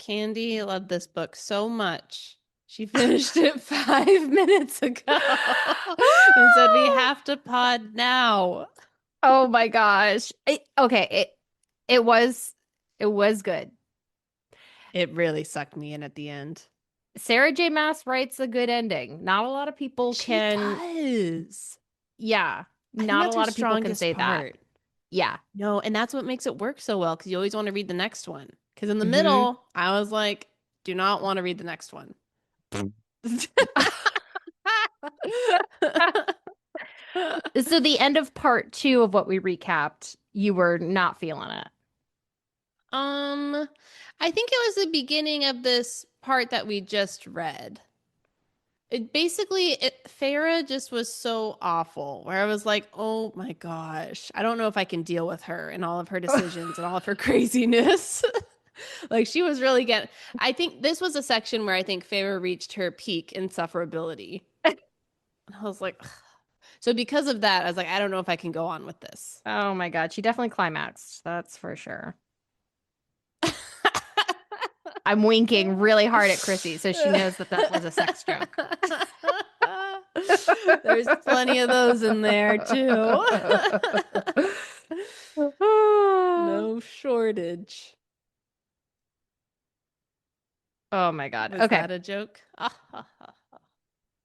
Candy loved this book so much. She finished it 5 minutes ago and said, "We have to pod now." Oh my gosh. It was it was good. It really sucked me in at the end. Sarah J. Maas writes a good ending. Not a lot of people She can, does. yeah, I think not a that's her lot of people can strongest say that. part. Yeah. No, and that's what makes it work so well because you always want to read the next one. Because in the Hmm. middle, I was like, do not want to read the next one. So the end of part two of what we recapped, you were not feeling it. Um, I think it was the beginning of this part that we just read. Farah just was so awful, where I was like, oh my gosh, I don't know if I can deal with her and all of her decisions and all of her craziness. Like she was really getting, I think this was a section where I think Farah reached her peak insufferability. And I was like, ugh. So because of that, I was like, I don't know if I can go on with this. Oh my God, she definitely climaxed. That's for sure. I'm winking really hard at Chrissy, so she knows that that was a sex joke. There's plenty of those in there too. No shortage. Oh my God. Was Okay. that a joke?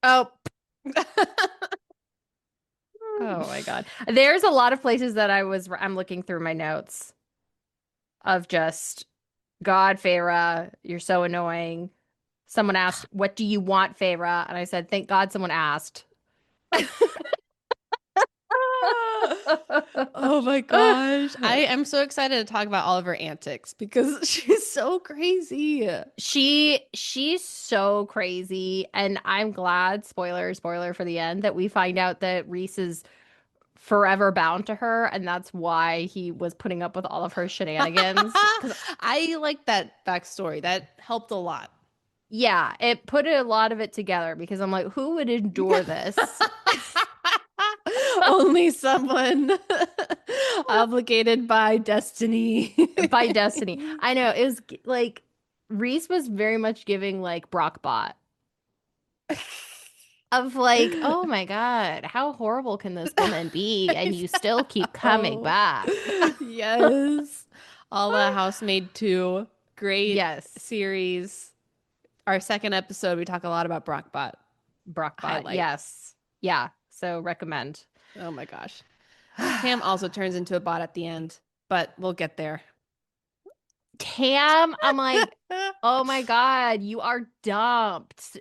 Oh, oh my God. There's a lot of places that I'm looking through my notes of just God, Feyre, you're so annoying. Someone asked, "What do you want, Feyre?" And I said, "Thank God someone asked." Oh my gosh. I am so excited to talk about all of her antics because she's so crazy. She's so crazy, and I'm glad, spoiler for the end, that we find out that Reese is forever bound to her, and that's why he was putting up with all of her shenanigans. Because I like that backstory. That helped a lot. yeah, it put a lot of it together because I'm like, who would endure this Only someone obligated by destiny. by destiny? I know it was like Reese was very much giving like Brockbot of like, oh my God, how horrible can this woman be? And you still keep coming Oh, back. yes. All the Housemaid 2. Great Yes, series. Our second episode, we talk a lot about Brockbot. Brockbot. Highlight. Yes. Yeah. So recommend. Oh my gosh. Tam also turns into a bot at the end, but we'll get there. Tam, I'm like, oh my God, you are dumped.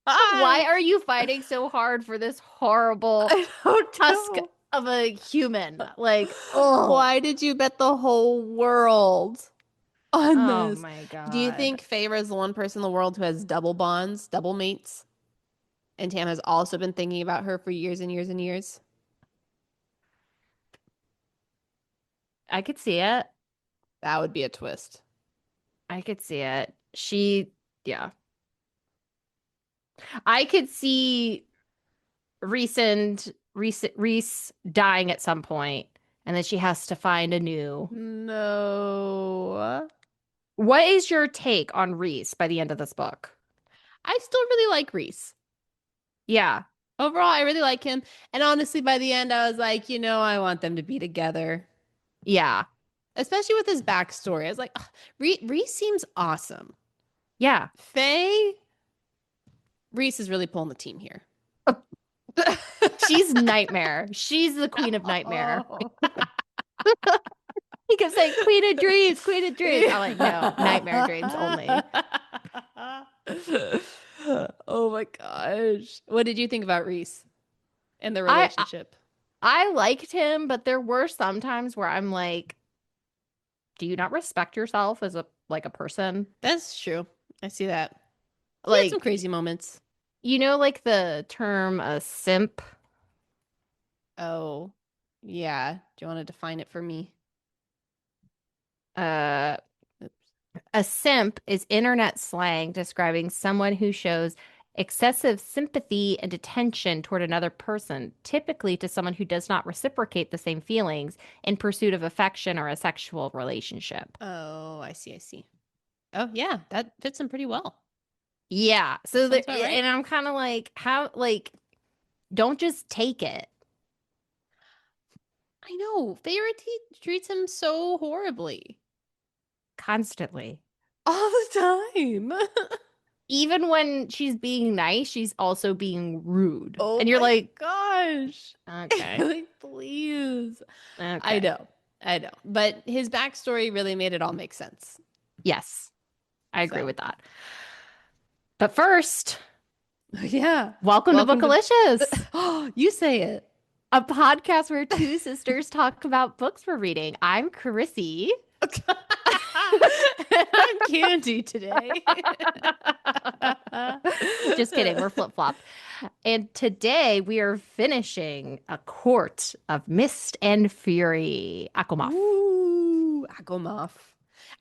Why are you fighting so hard for this horrible I don't husk know. of a human? Like, oh, Why did you bet the whole world on oh this? my Do you God. think Feyre is the one person in the world who has double bonds, double mates? And Tam has also been thinking about her for years and years and years. I could see it. That would be a twist. I could see it. Yeah. I could see Reese dying at some point, and then she has to find a new. No. What is your take on Reese by the end of this book? I still really like Reese. Yeah. Overall, I really like him. And honestly, by the end, I was like, I want them to be together. Yeah. Especially with his backstory. I was like, "Ugh, Reese seems awesome. Yeah. Faye, Reese is really pulling the team here. She's Nightmare. She's the queen of Nightmare. Oh. He kept saying, Queen of Dreams, Queen of Dreams. I'm like, no, Nightmare Dreams only. Oh my gosh. What did you think about Reese and the I relationship? I liked him, but there were some times where I'm like, do you not respect yourself as a person? That's true. I see that. He had some Like, crazy moments. like the term a simp? Oh, yeah. Do you want to define it for me? Uh, Oops. a simp is internet slang describing someone who shows excessive sympathy and attention toward another person, typically to someone who does not reciprocate the same feelings in pursuit of affection or a sexual relationship. Oh, I see. I see. Oh yeah, that fits him pretty well. Yeah. That So sounds there, about right. and I'm kind of like, how, like, don't just take it I know. Feyre treats him so horribly constantly. all the time. Even when she's being nice, she's also being rude. Oh And you're my like, gosh. okay, Like, please. I okay. know. I know. But his backstory really made it all make sense. Yes, I agree So, with that. But first, yeah. welcome to Welcome to. Bookalicious, Oh, you say it. a podcast where two sisters talk about books we're reading. I'm Carissy. I'm Candy today. Just kidding, we're flip-flopped. And today we are finishing A Court of Mist and Fury, Akomoff. Ooh, Akomoff.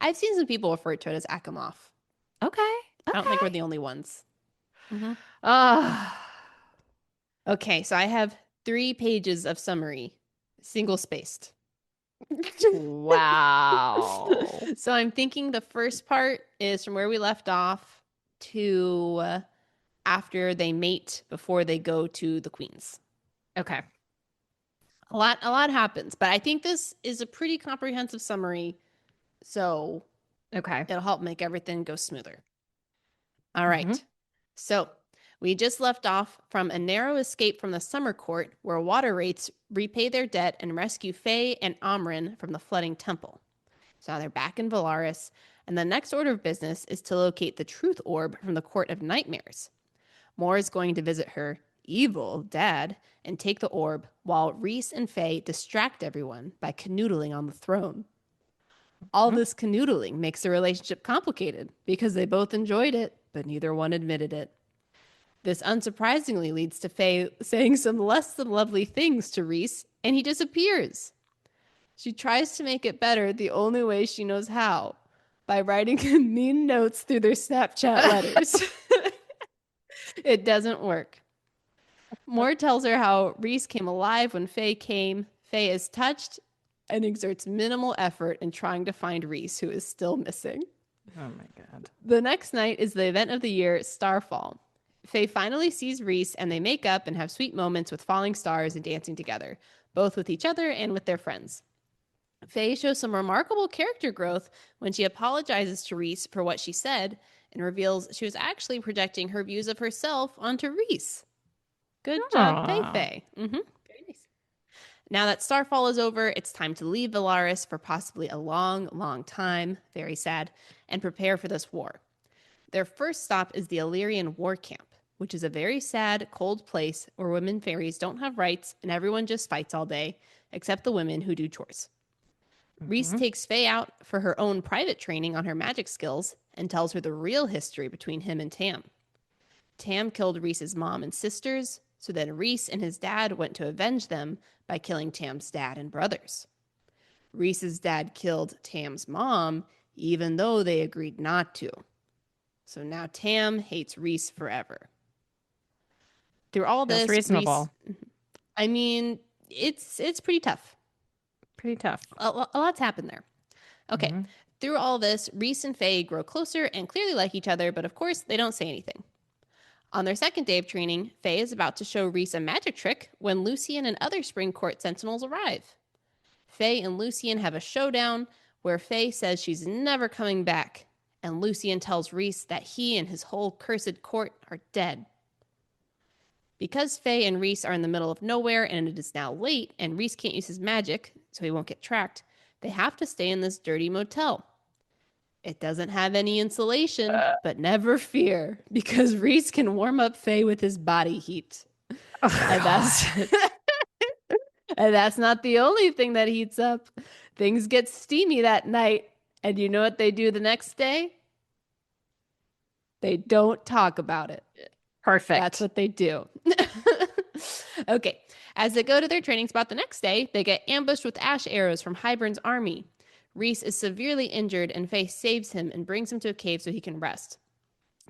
I've seen some people refer to it as Akomoff. Okay, I don't think we're okay. the only ones. Mhm. Uh, Okay, so I have 3 pages of summary, single spaced. wow. So I'm thinking the first part is from where we left off to after they mate before they go to the queens. Okay. A lot happens, but I think this is a pretty comprehensive summary, so Okay. it'll help make everything go smoother. All Hmm. right. So we just left off from a narrow escape from the summer court where water wraiths repay their debt and rescue Faye and Amren from the flooding temple. So now they're back in Valaris, and the next order of business is to locate the truth orb from the Court of Nightmares. Mor is going to visit her evil dad and take the orb while Rhys and Faye distract everyone by canoodling on the throne. All this canoodling makes the relationship complicated because they both enjoyed it, but neither one admitted it. This unsurprisingly leads to Faye saying some less than lovely things to Rhys, and he disappears. She tries to make it better the only way she knows how, by writing mean notes through their Snapchat letters. It doesn't work. Mor tells her how Rhys came alive when Faye came. Faye is touched and exerts minimal effort in trying to find Rhys, who is still missing. Oh my God. The next night is the event of the year, Starfall. Faye finally sees Rhys and they make up and have sweet moments with falling stars and dancing together, both with each other and with their friends. Faye shows some remarkable character growth when she apologizes to Rhys for what she said and reveals she was actually projecting her views of herself onto Rhys. Good job, Faye Aw. Faye. Very nice. Now that Starfall is over, it's time to leave Valaris for possibly a long, long time, very sad, and prepare for this war. Their first stop is the Illyrian war camp, which is a very sad, cold place where women fairies don't have rights and everyone just fights all day, except the women who do chores. Rhys Mhm. takes Faye out for her own private training on her magic skills and tells her the real history between him and Tam. Tam killed Rhys's mom and sisters, so then Rhys and his dad went to avenge them by killing Tam's dad and brothers. Rhys's dad killed Tam's mom, even though they agreed not to. So now Tam hates Rhys forever. Through all Feels this, Rhys, reasonable. I mean, it's pretty tough. Pretty tough. A lot's happened there. Okay. Mhm. Through all this, Rhys and Faye grow closer and clearly like each other, but of course, they don't say anything. On their second day of training, Faye is about to show Rhys a magic trick when Lucian and other Spring Court Sentinels arrive. Faye and Lucian have a showdown where Faye says she's never coming back, and Lucian tells Rhys that he and his whole cursed court are dead. Because Faye and Rhys are in the middle of nowhere and it is now late and Rhys can't use his magic, so he won't get tracked, they have to stay in this dirty motel. It doesn't have any insulation, but never fear, because Rhys can warm up Faye with his body heat. Oh, And that's God. and that's not the only thing that heats up. Things get steamy that night, and you know what they do the next day? They don't talk about it. Perfect. That's what they do. Okay. As they go to their training spot the next day, they get ambushed with ash arrows from Hybern's army. Rhys is severely injured, and Faye saves him and brings him to a cave so he can rest.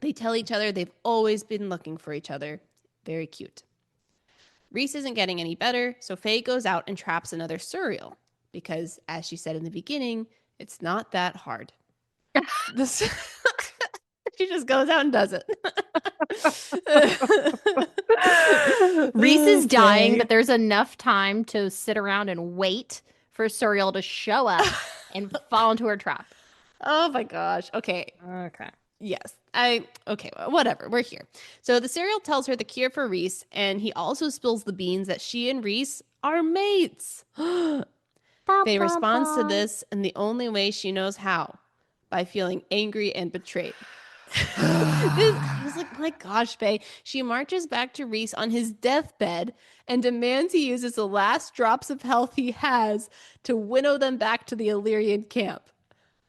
They tell each other they've always been looking for each other. Very cute. Rhys isn't getting any better, so Faye goes out and traps another Suriel, because, as she said in the beginning, it's not that hard. This she just goes out and does it. Reese is dying, Okay. but there's enough time to sit around and wait for Suriel to show up and fall into her trap. Oh my gosh. Okay. Okay. Yes. I okay, whatever. We're here. So the cereal tells her the cure for Reese, and he also spills the beans that she and Reese are mates. Bum, Faye bum, responds to bum. this in the only way she knows how, by feeling angry and betrayed. I was like, my gosh, Faye. She marches back to Reese on his deathbed and demands he uses the last drops of health he has to winnow them back to the Illyrian camp.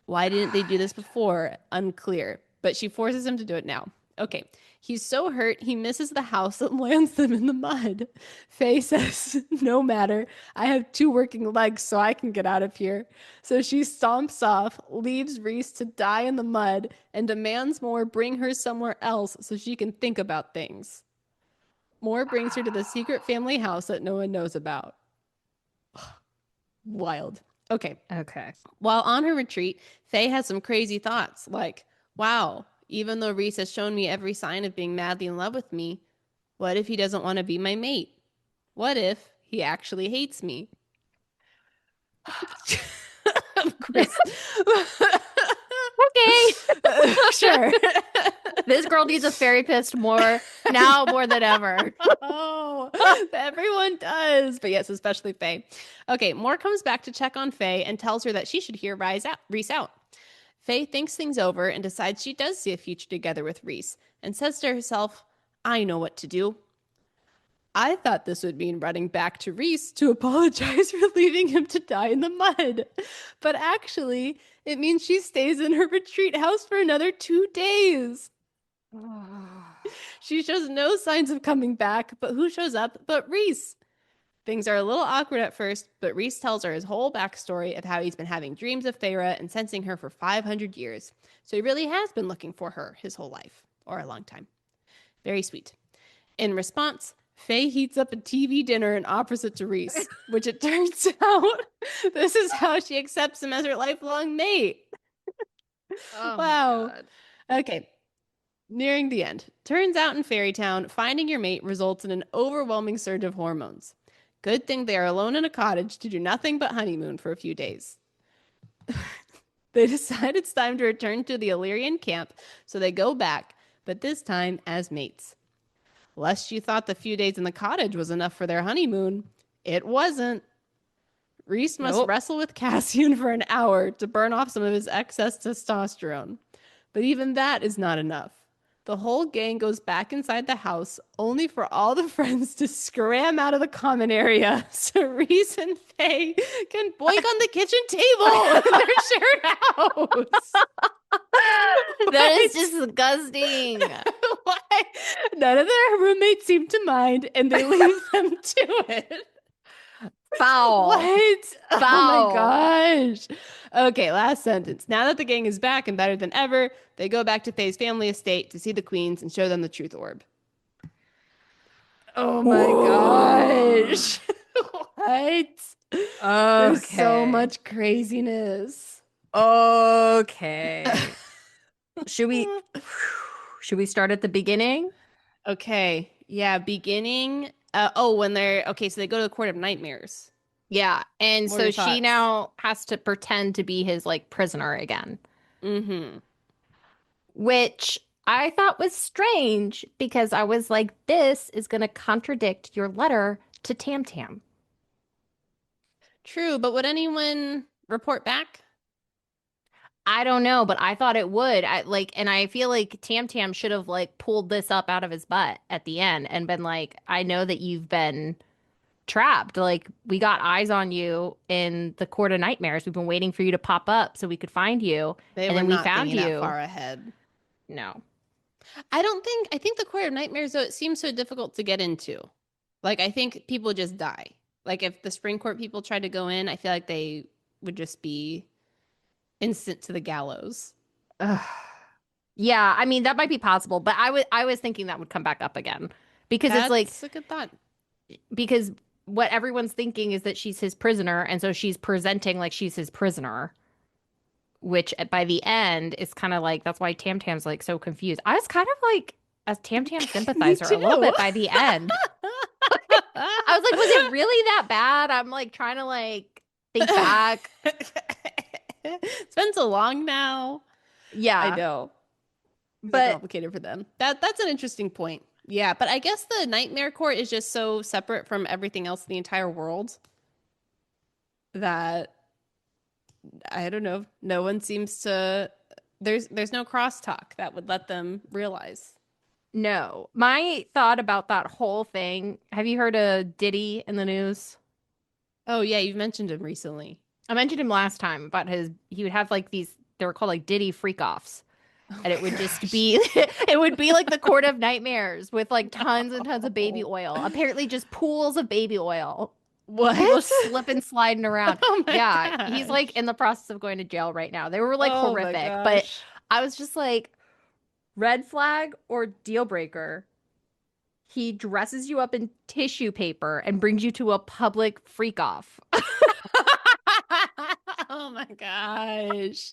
Why didn't they do this before? Unclear. But she forces him to do it now. Okay. He's so hurt, he misses the house and lands them in the mud. Faye says, no matter. I have two working legs, so I can get out of here. So she stomps off, leaves Reese to die in the mud, and demands Moore bring her somewhere else so she can think about things. Moore brings her to the secret family house that no one knows about. Wild. Okay. Okay. While on her retreat, Faye has some crazy thoughts like, wow, even though Reese has shown me every sign of being madly in love with me, what if he doesn't want to be my mate? What if he actually hates me? Of course. Okay. Sure. This girl needs a fairy pissed more now more than ever. Oh, everyone does. But yes, especially Faye. Okay, Moore comes back to check on Faye and tells her that she should hear Reese out. Faye thinks things over and decides she does see a future together with Reese and says to herself, I know what to do. I thought this would mean running back to Reese to apologize for leaving him to die in the mud. But actually, it means she stays in her retreat house for another 2 days. She shows no signs of coming back, but who shows up but Reese? Things are a little awkward at first, but Reese tells her his whole backstory of how he's been having dreams of Feyre and sensing her for 500 years. So he really has been looking for her his whole life, or a long time. Very sweet. In response, Faye heats up a TV dinner and offers it to Reese, which it turns out this is how she accepts him as her lifelong mate. Oh Wow. my God. Okay. Nearing the end. Turns out in Fairytown, finding your mate results in an overwhelming surge of hormones. Good thing they are alone in a cottage to do nothing but honeymoon for a few days. They decide it's time to return to the Illyrian camp, so they go back, but this time as mates. Lest you thought the few days in the cottage was enough for their honeymoon, it wasn't. Reese must Nope. wrestle with Cassian for an hour to burn off some of his excess testosterone. But even that is not enough. The whole gang goes back inside the house, only for all the friends to scram out of the common area so Reese and Faye can boink on the kitchen table in their shared house. That is disgusting. Why? None of their roommates seem to mind, and they leave them to it. Foul. What? Oh Foul. my gosh. Okay, last sentence. Now that the gang is back and better than ever, they go back to Faye's family estate to see the queens and show them the truth orb. Oh my gosh. What? There's so much craziness. Okay. Should we start at the beginning? Okay. Yeah, beginning. When they're okay, so they go to the Court of Nightmares. Yeah. And What are so your she thoughts? now has to pretend to be his like prisoner again, Mm-hmm. which I thought was strange because I was like, this is going to contradict your letter to Tam Tam. True, but would anyone report back? I don't know, but I thought it would. And I feel like Tam Tam should have like pulled this up out of his butt at the end and been like, I know that you've been trapped. Like, we got eyes on you in the Court of Nightmares. We've been waiting for you to pop up so we could find you. They And were then we not found thinking that you. far ahead. No. I think the Court of Nightmares, though, it seems so difficult to get into. Like, I think people just die. Like, if the Spring Court people tried to go in, I feel like they would just be instant to the gallows. Ugh. Yeah, I mean that might be possible, but I was thinking that would come back up again because it's like That's a good thought. because what everyone's thinking is that she's his prisoner, and so she's presenting like she's his prisoner. which by the end is kind of like that's why Tam Tam's like so confused. I was kind of like a Tam Tam Me sympathizer a little too. bit by the end. I was like, was it really that bad? I'm like trying to like think back. It's been so long now. I Yeah, know. So but complicated for them. That's an interesting point. Yeah, but I guess the Nightmare Court is just so separate from everything else in the entire world that I don't know. No one seems to there's no crosstalk that would let them realize. no. My thought about that whole thing, have you heard of Diddy in the news? Oh yeah, you've mentioned him recently. I mentioned him last time about he would have like these, they were called like Diddy freak offs. Oh And it my would just gosh. be, it would be like the court of nightmares with like tons and tons of baby No. oil. Apparently, just pools of baby oil. People What? slipping, sliding around. Oh my Yeah, he's like gosh. in the process of going to jail right now. They were like Oh my horrific, but gosh. I was just like, red flag or deal breaker. He dresses you up in tissue paper and brings you to a public freak off. Oh my gosh.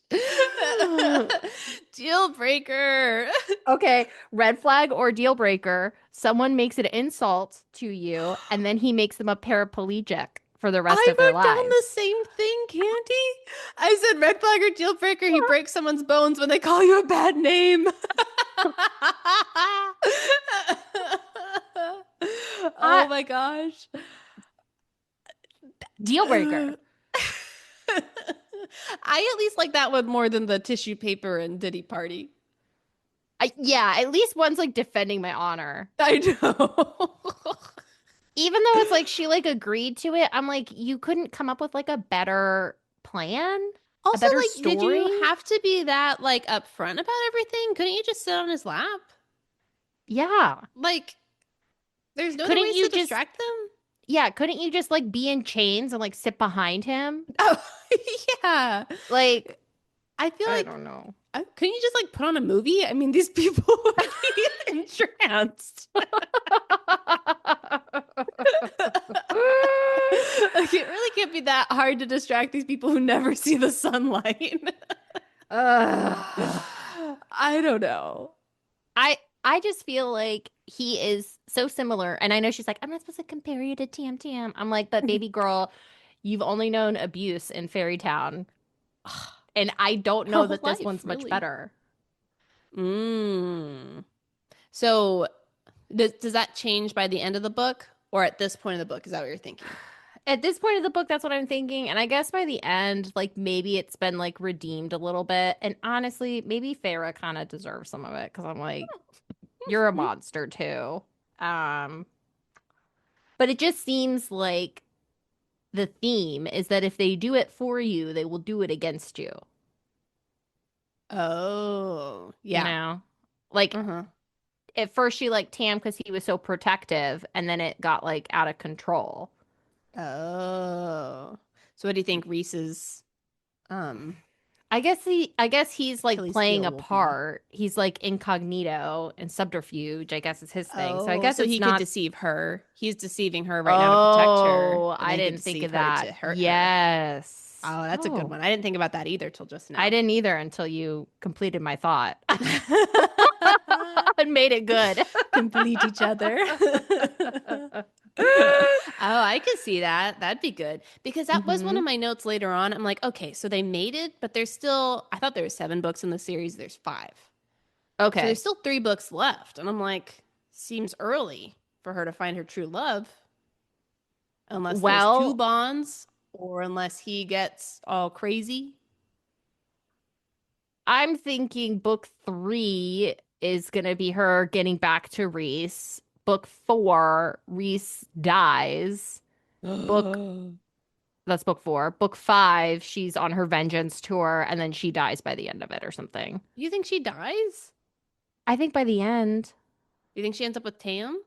Deal breaker. Okay, red flag or deal breaker. Someone makes an insult to you, and then he makes them a paraplegic for the rest I of their wrote down the lives. same thing, Candy. I said red flag or deal breaker. He breaks someone's bones when they call you a bad name. Oh I my gosh. Deal breaker. I at least like that one more than the tissue paper and Diddy party. Yeah, at least one's like defending my honor. I know. Even though it's like she like agreed to it, I'm like, you couldn't come up with like a better plan, a Also, better like, did you story? have to be that like upfront about everything? Couldn't you just sit on his lap? Yeah. Like, there's no other Couldn't ways to you just, distract them? yeah, couldn't you just like be in chains and like sit behind him? Oh, yeah. Like, I feel I like don't know. couldn't you just like put on a movie? I mean, these people would be entranced. Like, it really can't be that hard to distract these people who never see the sunlight. Ugh. I don't know. I I just feel like he is so similar. And I know she's like, I'm not supposed to compare you to Tam Tam. I'm like, but baby girl, you've only known abuse in Fairy Town. And I don't Her know whole that this life, one's much really. better. Mm. So, does that change by the end of the book, or at this point of the book? Is that what you're thinking? At this point of the book, that's what I'm thinking. And I guess by the end, like maybe it's been like redeemed a little bit. And honestly, maybe Farah kind of deserves some of it because I'm like, you're a monster too. Um, but it just seems like the theme is that if they do it for you, they will do it against you. Oh, You yeah. know? Like Uh-huh. at first she liked Tam because he was so protective, and then it got like out of control. Oh. So what do you think Reese's um I guess he's like Achilles playing heel a will be? part. He's like incognito and subterfuge, I guess is his thing. So I Oh, guess so it's he could not. deceive her. He's deceiving her right now to protect her, Oh, and I then he could didn't think deceive of her that. to hurt her. Yes. Oh, that's a good Oh, one. I didn't think about that either till just I now. didn't either until you completed my thought and made it good. Complete each other. Oh, I could see that. That'd be good. Because that was one hmm of my notes later on. I'm like, okay, so they made it, but there's still, I thought there were 7 books in the series. There's 5. So there's Okay. still 3 books left. And I'm like, seems early for her to find her true love, unless there's two Well, bonds or unless he gets all crazy. I'm thinking book three is going to be her getting back to Reese. Book four, Reese dies. Book You That's book four. Book five, she's on her vengeance tour and then she dies by the end of it or something. think she dies? I think by the end, You think she ends up with Tam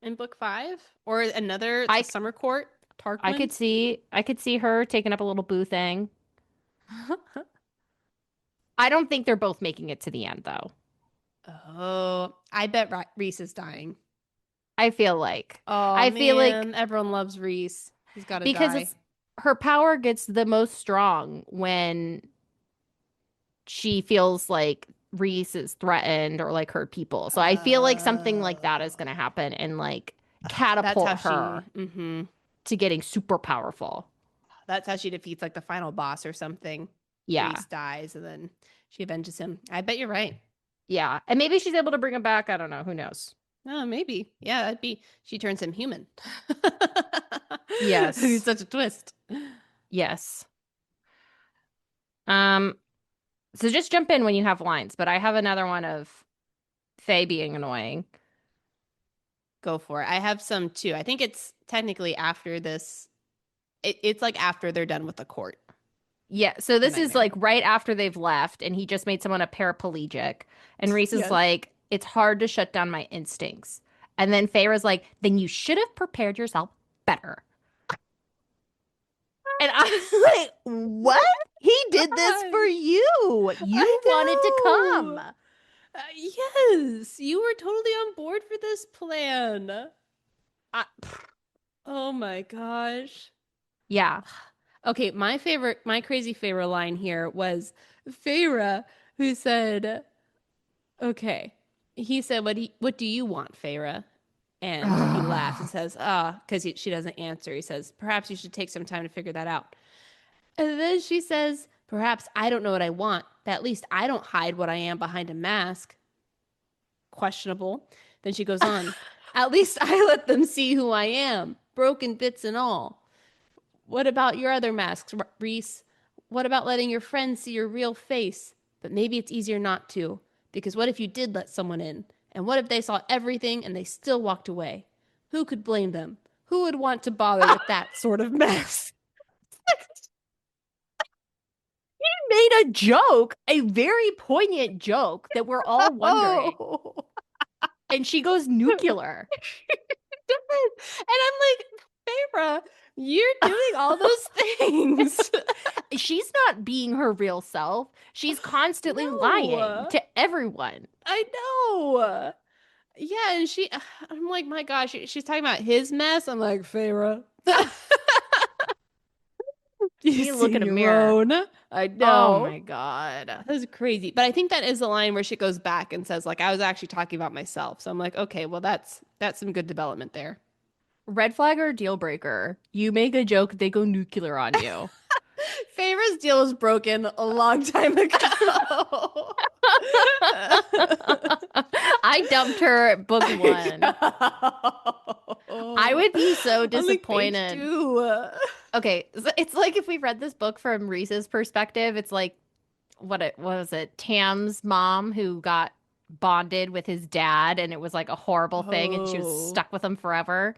in book 5? Or another I summer court, I Tarquin? could see her taking up a little boo thing. I don't think they're both making it to the end though. Oh, I bet Reese is dying. I feel like Oh I feel like man, everyone loves Reese. He's got to because die. it's her power gets the most strong when she feels like Reese is threatened or like hurt people. So I feel like something like that is going to Oh. happen and like That's how catapult she her to getting super powerful. that's how she defeats like the final boss or something. Yeah. Reese dies and then she avenges him. I bet you're right. Yeah. And maybe she's able to bring him back. I don't know. Who knows? Oh, maybe. Yeah, that'd be she turns him human. That'd be Yes. such a twist. Yes. Um, so just jump in when you have lines, but I have another one of Faye being annoying. Go for it. I have some too. I think it's technically after this. It's like after they're done with the court, Yeah, so the this is nightmare. like right after they've left, and he just made someone a paraplegic. And Reese is Yes. like, it's hard to shut down my instincts. And then Feyre's like, then you should have prepared yourself better. And I was like, what? He did this for Gosh, you. You wanted to I know. come. Yes, you were totally on board for this plan. I, Oh my gosh. yeah. Okay, my crazy Feyre line here was Feyre who said, "Okay." He said, what do you want, Feyre?" And he laughs and says, because she doesn't answer. He says, "Perhaps you should take some time to figure that out." And then she says, "Perhaps I don't know what I want, but at least I don't hide what I am behind a mask." Questionable. Then she goes on, "At least I let them see who I am, broken bits and all. What about your other masks, Reese? What about letting your friends see your real face? But maybe it's easier not to, because what if you did let someone in? And what if they saw everything and they still walked away? Who could blame them? Who would want to bother with that sort of mess?" Made a joke, a very poignant joke that we're all wondering. Oh, And she goes nuclear. and I'm like, Fabra, you're doing all those things. She's not being her real self. She's constantly lying No, to everyone. I know. Yeah, and I'm like, my gosh, she's talking about his mess. I'm like, Feyre, you You look seen in a your mirror. own. I Oh know. my God. That's crazy. But I think that is the line where she goes back and says, like, I was actually talking about myself. So I'm like, okay, well, that's some good development there. Red flag or deal breaker? You make a joke, they go nuclear on you. Feyre's deal was broken a long time ago. I dumped her at book one. I would be so On like page disappointed. two. Okay, so it's like if we read this book from Reese's perspective, it's like what was it? Tam's mom who got bonded with his dad and it was like a horrible thing and she was Oh. stuck with him forever.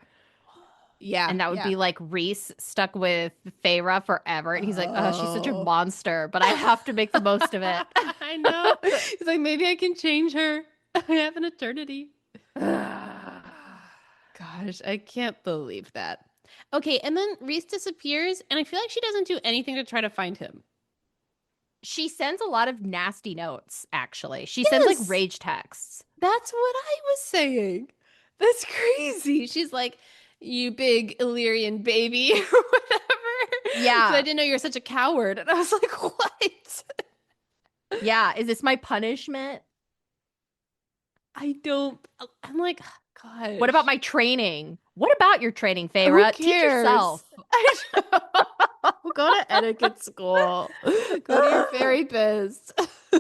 Yeah, And that would yeah. be like Reese stuck with Feyre forever. And he's like, oh, she's such a Oh. monster, but I have to make the most of it. I know. He's like, maybe I can change her. I have an eternity. Gosh, I can't believe that. Okay, and then Reese disappears, and I feel like she doesn't do anything to try to find him. She sends a lot of nasty notes, actually. She sends like Yes, rage texts. that's what I was saying. That's crazy. She's like, "You big Illyrian baby," or whatever. So I Yeah. didn't know you're such a coward. And I was like, what? Yeah. Is this my punishment? I don't, I'm like, What about gosh, my training? What about your training, who Feyre? Teach cares? yourself. I know. Go to etiquette school. Go to your fairy biz.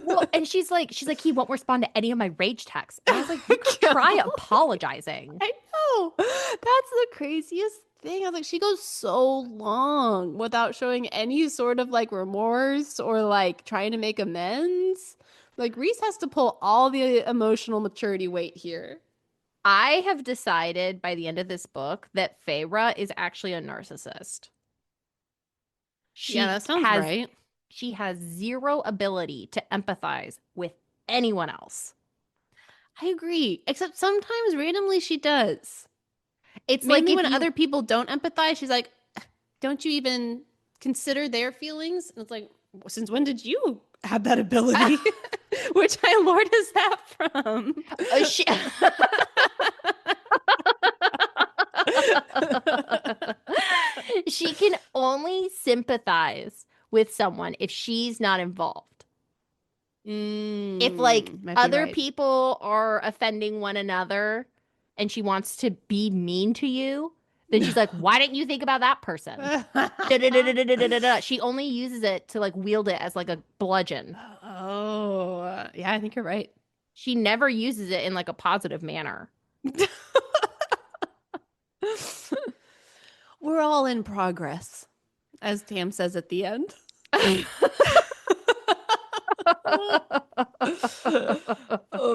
Well, and she's like, he won't respond to any of my rage texts. And I was like, you could I try know. apologizing. I know. That's the craziest thing. I was like, she goes so long without showing any sort of like remorse or like trying to make amends. Like Reese has to pull all the emotional maturity weight here. I have decided by the end of this book that Feyre is actually a narcissist. Yeah, She that sounds has right. she has zero ability to empathize with anyone else. I agree. Except sometimes randomly she does. It's like Mainly if when you other people don't empathize, she's like, don't you even consider their feelings? And it's like, since when did you have that ability? Which High Lord is that from? she she can only sympathize with someone if she's not involved. If like Might be other right. people are offending one another and she wants to be mean to you, then she's like, why didn't you think about that person? Da-da-da-da-da-da-da-da. She only uses it to like wield it as like a bludgeon. Oh, yeah, I think you're right. She never uses it in like a positive manner. We're all in progress, as Tam says at the end. Oh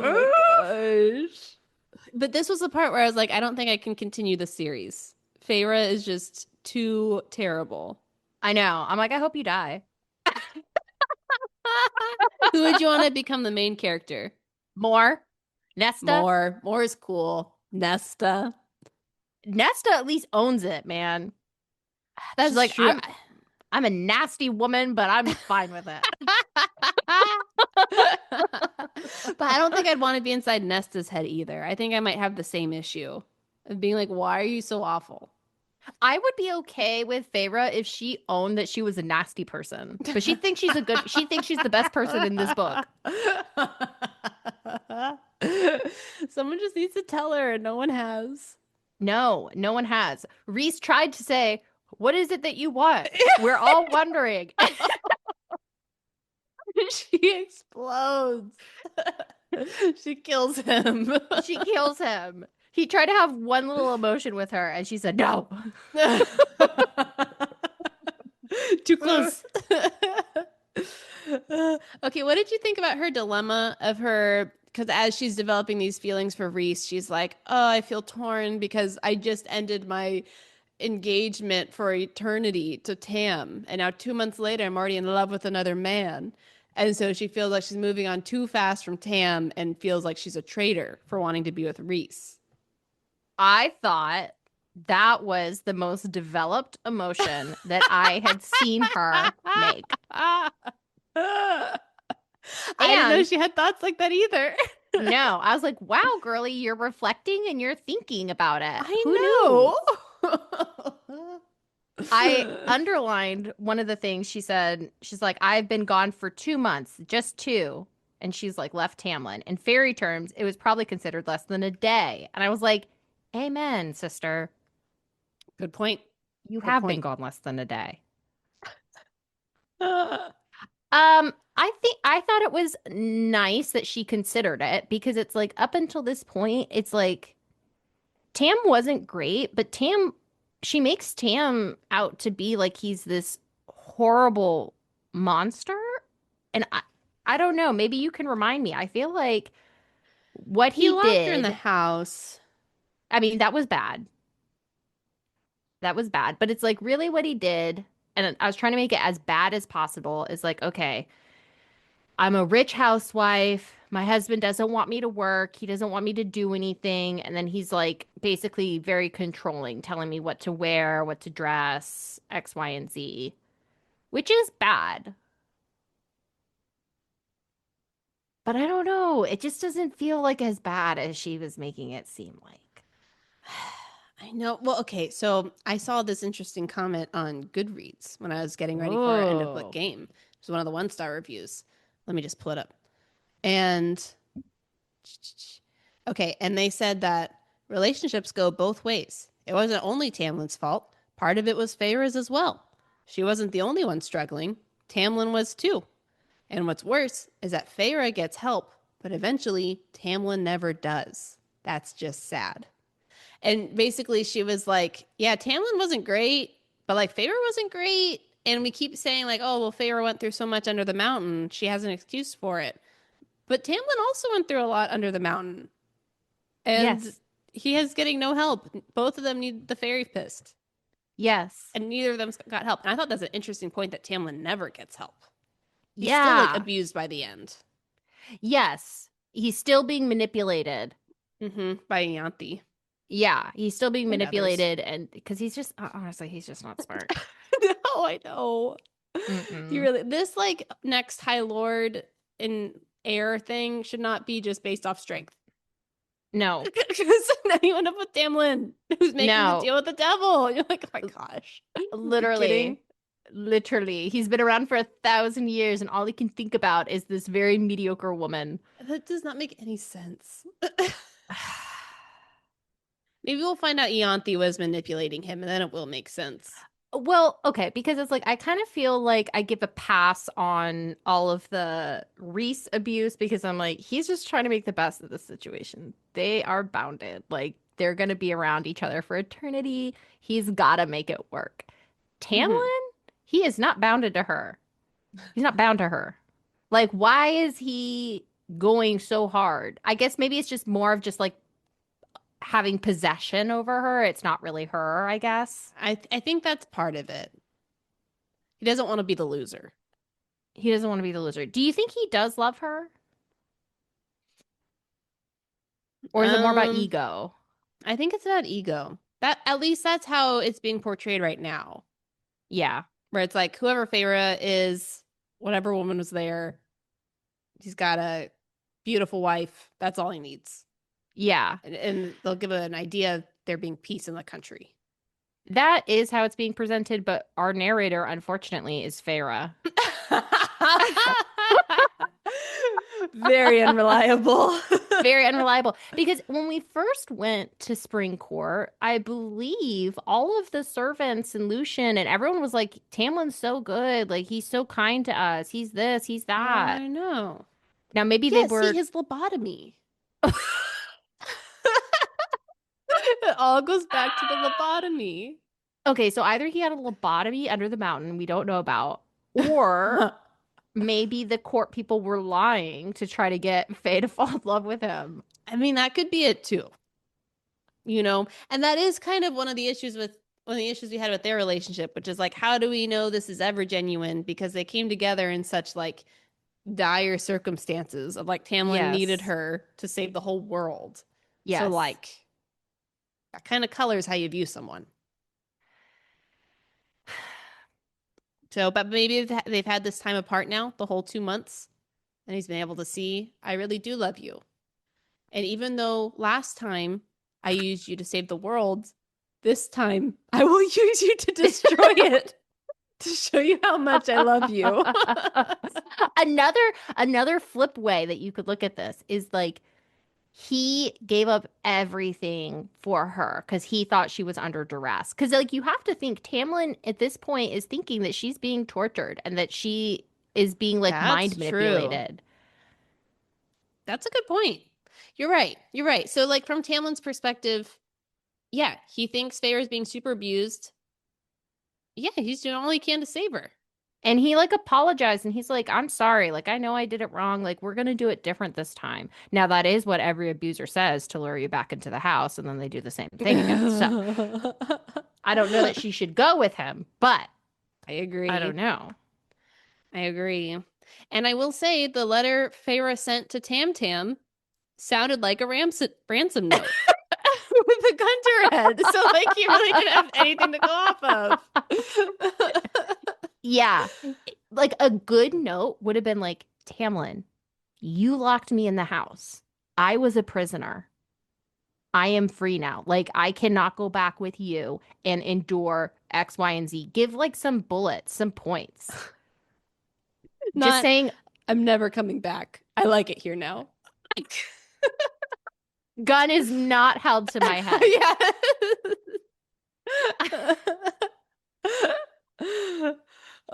my gosh. But this was the part where I was like, I don't think I can continue the series. Feyre is just too terrible. I know. I'm like, I hope you die. Who would you want to become the main character? More. Nesta. More. More is cool. Nesta. Nesta at least owns it, man. She's That's like, true. I'm a nasty woman, but I'm fine with it. But I don't think I'd want to be inside Nesta's head either. I think I might have the same issue of being like, why are you so awful? I would be okay with Feyre if she owned that she was a nasty person. But she thinks she's the best person in this book. Someone just needs to tell her, and no one has. No, no one has. Rhys tried to say, what is it that you want? We're all wondering. She explodes. She kills him. She kills him. He tried to have one little emotion with her, and she said, no. Too close. Okay, what did you think about her dilemma of her? Because as she's developing these feelings for Rhys, she's like, oh, I feel torn because I just ended my engagement for eternity to Tam. And now 2 months later, I'm already in love with another man. And so she feels like she's moving on too fast from Tam and feels like she's a traitor for wanting to be with Rhys. I thought that was the most developed emotion that I had seen her make. I didn't know she had thoughts like that either. No, I was like, wow, girly, you're reflecting and you're thinking about it. Who know. knew? I underlined one of the things she said. She's like, I've been gone for 2 months, just 2. And she's like, left Tamlin. In fairy terms, it was probably considered less than a day. And I was like, amen, sister. Good point. You Good have point. been gone less than a day. Uh, I thought it was nice that she considered it because it's like up until this point, it's like Tam wasn't great, but she makes Tam out to be like he's this horrible monster. And I don't know, maybe you can remind me. I feel like what he he locked her in the did, house. I mean, that was bad. That was bad, but it's like really what he did, and I was trying to make it as bad as possible, is like, okay, I'm a rich housewife. My husband doesn't want me to work. He doesn't want me to do anything. And then he's like basically very controlling, telling me what to wear, what to dress, X, Y, and Z, which is bad. But I don't know. It just doesn't feel like as bad as she was making it seem like. I know. Well, okay. So I saw this interesting comment on Goodreads when I was getting ready for our end of book Oh. game. It was one of the 1-star reviews. Let me just pull it up. And okay, and they said that relationships go both ways. It wasn't only Tamlin's fault. Part of it was Feyre's as well. She wasn't the only one struggling. Tamlin was too. And what's worse is that Feyre gets help, but eventually Tamlin never does. That's just sad. And basically she was like, yeah, Tamlin wasn't great, but like Feyre wasn't great. And we keep saying like, oh, well, Feyre went through so much under the mountain. She has an excuse for it. But Tamlin also went through a lot under the mountain. And Yes. he is getting no help. Both of them need the fairy fist. Yes. And neither of them got help. And I thought that's an interesting point that Tamlin never gets help. He's Yeah. still like abused by the end. Yes. He's still being manipulated. By Ianthe. Yeah, he's still being And manipulated, and because he's just honestly, he's just not smart. No, I know. Mm-mm. You really this like next High Lord in air thing should not be just based off strength. No, Because now you end up with Tamlin, who's making No. the deal with the devil. You're like, oh my gosh. literally, Literally. He's been around for 1,000 years, and all he can think about is this very mediocre woman. That does not make any sense. Maybe we'll find out Ianthe was manipulating him, and then it will make sense. Well, okay, because it's like I kind of feel like I give a pass on all of the Reese abuse because I'm like, he's just trying to make the best of the situation. They are bounded. Like they're gonna be around each other for eternity. He's gotta make it work. Mhm. Tamlin, he is not bounded to her. He's not bound to her. Like, why is he going so hard? I guess maybe it's just more of just like having possession over her. It's not really her, I guess. I think that's part of it. He doesn't want to be the loser. He doesn't want to be the loser. Do you think he does love her? Or is it more about Um, ego? I think it's about ego. That at least that's how it's being portrayed right now. Yeah. Where it's like whoever Feyre is, whatever woman was there, he's got a beautiful wife. That's all he needs. Yeah. And they'll give an idea of there being peace in the country. That is how it's being presented, but our narrator, unfortunately, is Feyre. Very unreliable. Very unreliable. Because when we first went to Spring Court, I believe all of the servants and Lucian and everyone was like, Tamlin's so good. Like, he's so kind to us. He's this, he's that. I know. Now, maybe they Yeah, see were. his lobotomy. It all goes back to the lobotomy. Okay, so either he had a lobotomy under the mountain we don't know about, or maybe the court people were lying to try to get Faye to fall in love with him. I mean, that could be it too. And that is kind of one of the issues we had with their relationship, which is like, how do we know this is ever genuine? Because they came together in such like dire circumstances of like Tamlin needed Yes. her to save the whole world. So Yes. like that kind of colors how you view someone. So, but maybe they've had this time apart now, the whole 2 months, and he's been able to see, I really do love you. And even though last time I used you to save the world, this time I will use you to destroy it to show you how much I love you. Another flip way that you could look at this is like he gave up everything for her because he thought she was under duress. Because like you have to think Tamlin at this point is thinking that she's being tortured and that she is being like That's mind true. manipulated. That's a good point. You're right. You're right. So, like, from Tamlin's perspective, yeah, he thinks Feyre is being super abused. Yeah, he's doing all he can to save her. And he like apologized and he's like, I'm sorry. Like, I know I did it wrong. Like, we're going to do it different this time. Now, that is what every abuser says to lure you back into the house. And then they do the same thing again. So I don't know that she should go with him, but I agree. I don't know. I agree. And I will say the letter Feyre sent to Tam Tam sounded like a ransom note with a gun to her head. So, like, he really didn't have anything to go off of. Yeah. Like, a good note would have been like, Tamlin, you locked me in the house. I was a prisoner. I am free now. Like, I cannot go back with you and endure X, Y, and Z. Give like some bullets, some points. Just Not, saying, I'm never coming back. I like it here now. gun is not held to my head. Yeah.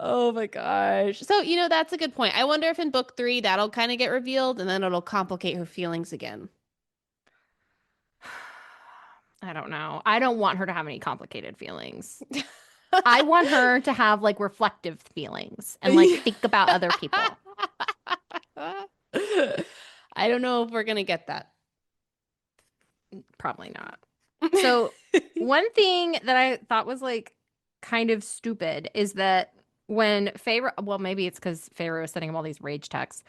Oh my gosh. So, that's a good point. I wonder if in book 3 that'll kind of get revealed and then it'll complicate her feelings again. I don't know. I don't want her to have any complicated feelings. I want her to have like reflective feelings and like think about other people. I don't know if we're gonna get that. Probably not. So, one thing that I thought was like kind of stupid is that when Feyre, well, maybe it's because Feyre was sending him all these rage texts.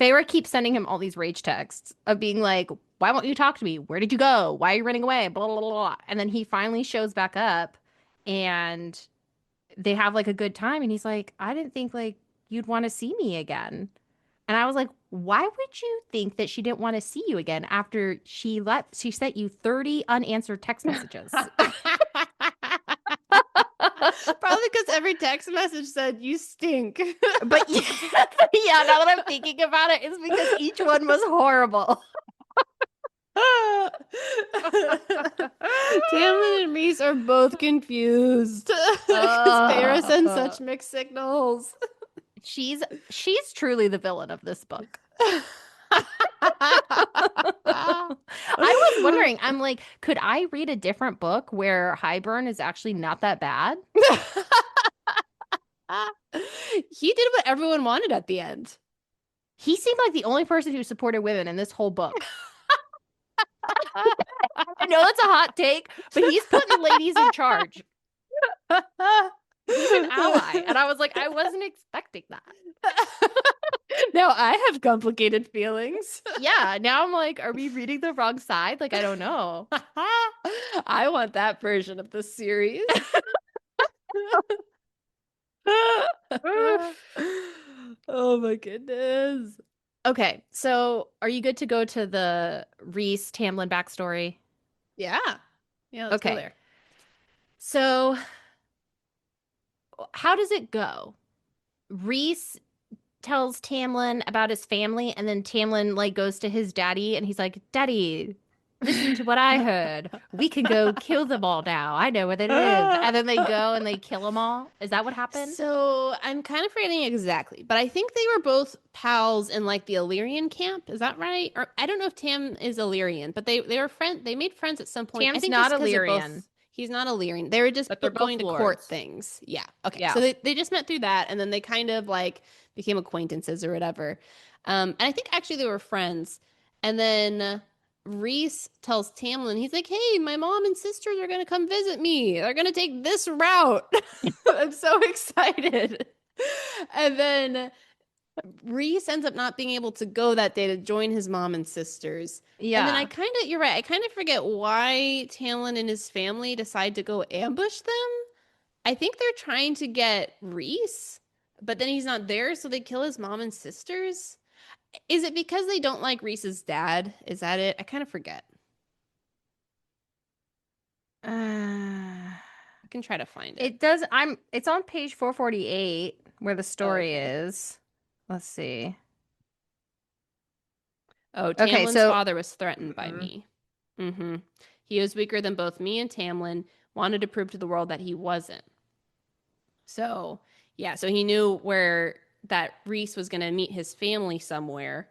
Feyre keeps sending him all these rage texts of being like, why won't you talk to me? Where did you go? Why are you running away? Blah, blah, blah, blah. And then he finally shows back up and they have like a good time. And he's like, I didn't think like you'd want to see me again. And I was like, why would you think that she didn't want to see you again after she sent you 30 unanswered text messages? Probably because every text message said, "You stink." But yeah, yeah, now that I'm thinking about it, it's because each one was horrible. Tamlin and Reese are both confused because Feyre sends such mixed signals. She's truly the villain of this book. I was wondering, I'm like, could I read a different book where Highburn is actually not that bad? He did what everyone wanted at the end. He seemed like the only person who supported women in this whole book. I know that's a hot take, but he's putting ladies in charge. He's an ally. And I was like, I wasn't expecting that. Now I have complicated feelings. Yeah, now I'm like, are we reading the wrong side? Like, I don't know. I want that version of the series. Oh my goodness. Okay, so are you good to go to the Reese Tamlin backstory? Yeah. Yeah, let's go Okay. there. So, how does it go? Reese tells Tamlin about his family, and then Tamlin like goes to his daddy, and he's like, "Daddy, listen to what I heard. We can go kill them all now. I know where they live." And then they go and they kill them all. Is that what happened? So I'm kind of forgetting exactly, but I think they were both pals in like the Illyrian camp. Is that right? Or I don't know if Tam is Illyrian, but they were friend. They made friends at some point. I Tam's think not just 'cause they're Illyrian, both. He's not Illyrian. They were just but they're both going to court lords. things. Yeah. Okay. Yeah. So they just met through that, and then they kind of like became acquaintances or whatever. And I think actually they were friends. And then Reese tells Tamlin, he's like, "Hey, my mom and sisters are gonna come visit me. They're gonna take this route." I'm so excited. And then Reese ends up not being able to go that day to join his mom and sisters. Yeah. And then you're right, I kind of forget why Talon and his family decide to go ambush them. I think they're trying to get Reese, but then he's not there, so they kill his mom and sisters. Is it because they don't like Reese's dad? Is that it? I kind of forget. I can try to find it. It does. It's on page 448 where the story Okay. is. Let's see. Oh, Okay, Tamlin's so father was threatened by me. Mm-hmm. He was weaker than both me and Tamlin, wanted to prove to the world that he wasn't. So, yeah, so he knew where that Reese was going to meet his family somewhere,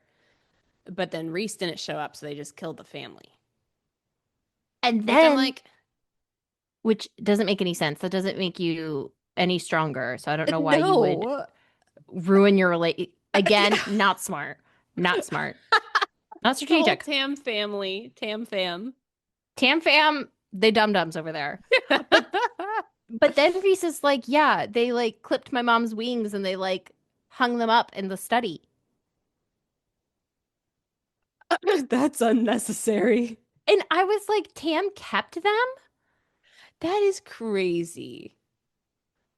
but then Reese didn't show up, so they just killed the family. and Which I'm then like, which doesn't make any sense. That doesn't make you any stronger. So I don't know why you would no. ruin your again, not smart. Not smart. Not The whole strategic. Tam family, Tam fam. Tam fam, they dum-dums over there. But then Reese is like, yeah, they like clipped my mom's wings and they like hung them up in the study. That's unnecessary. And I was like, Tam kept them? That is crazy.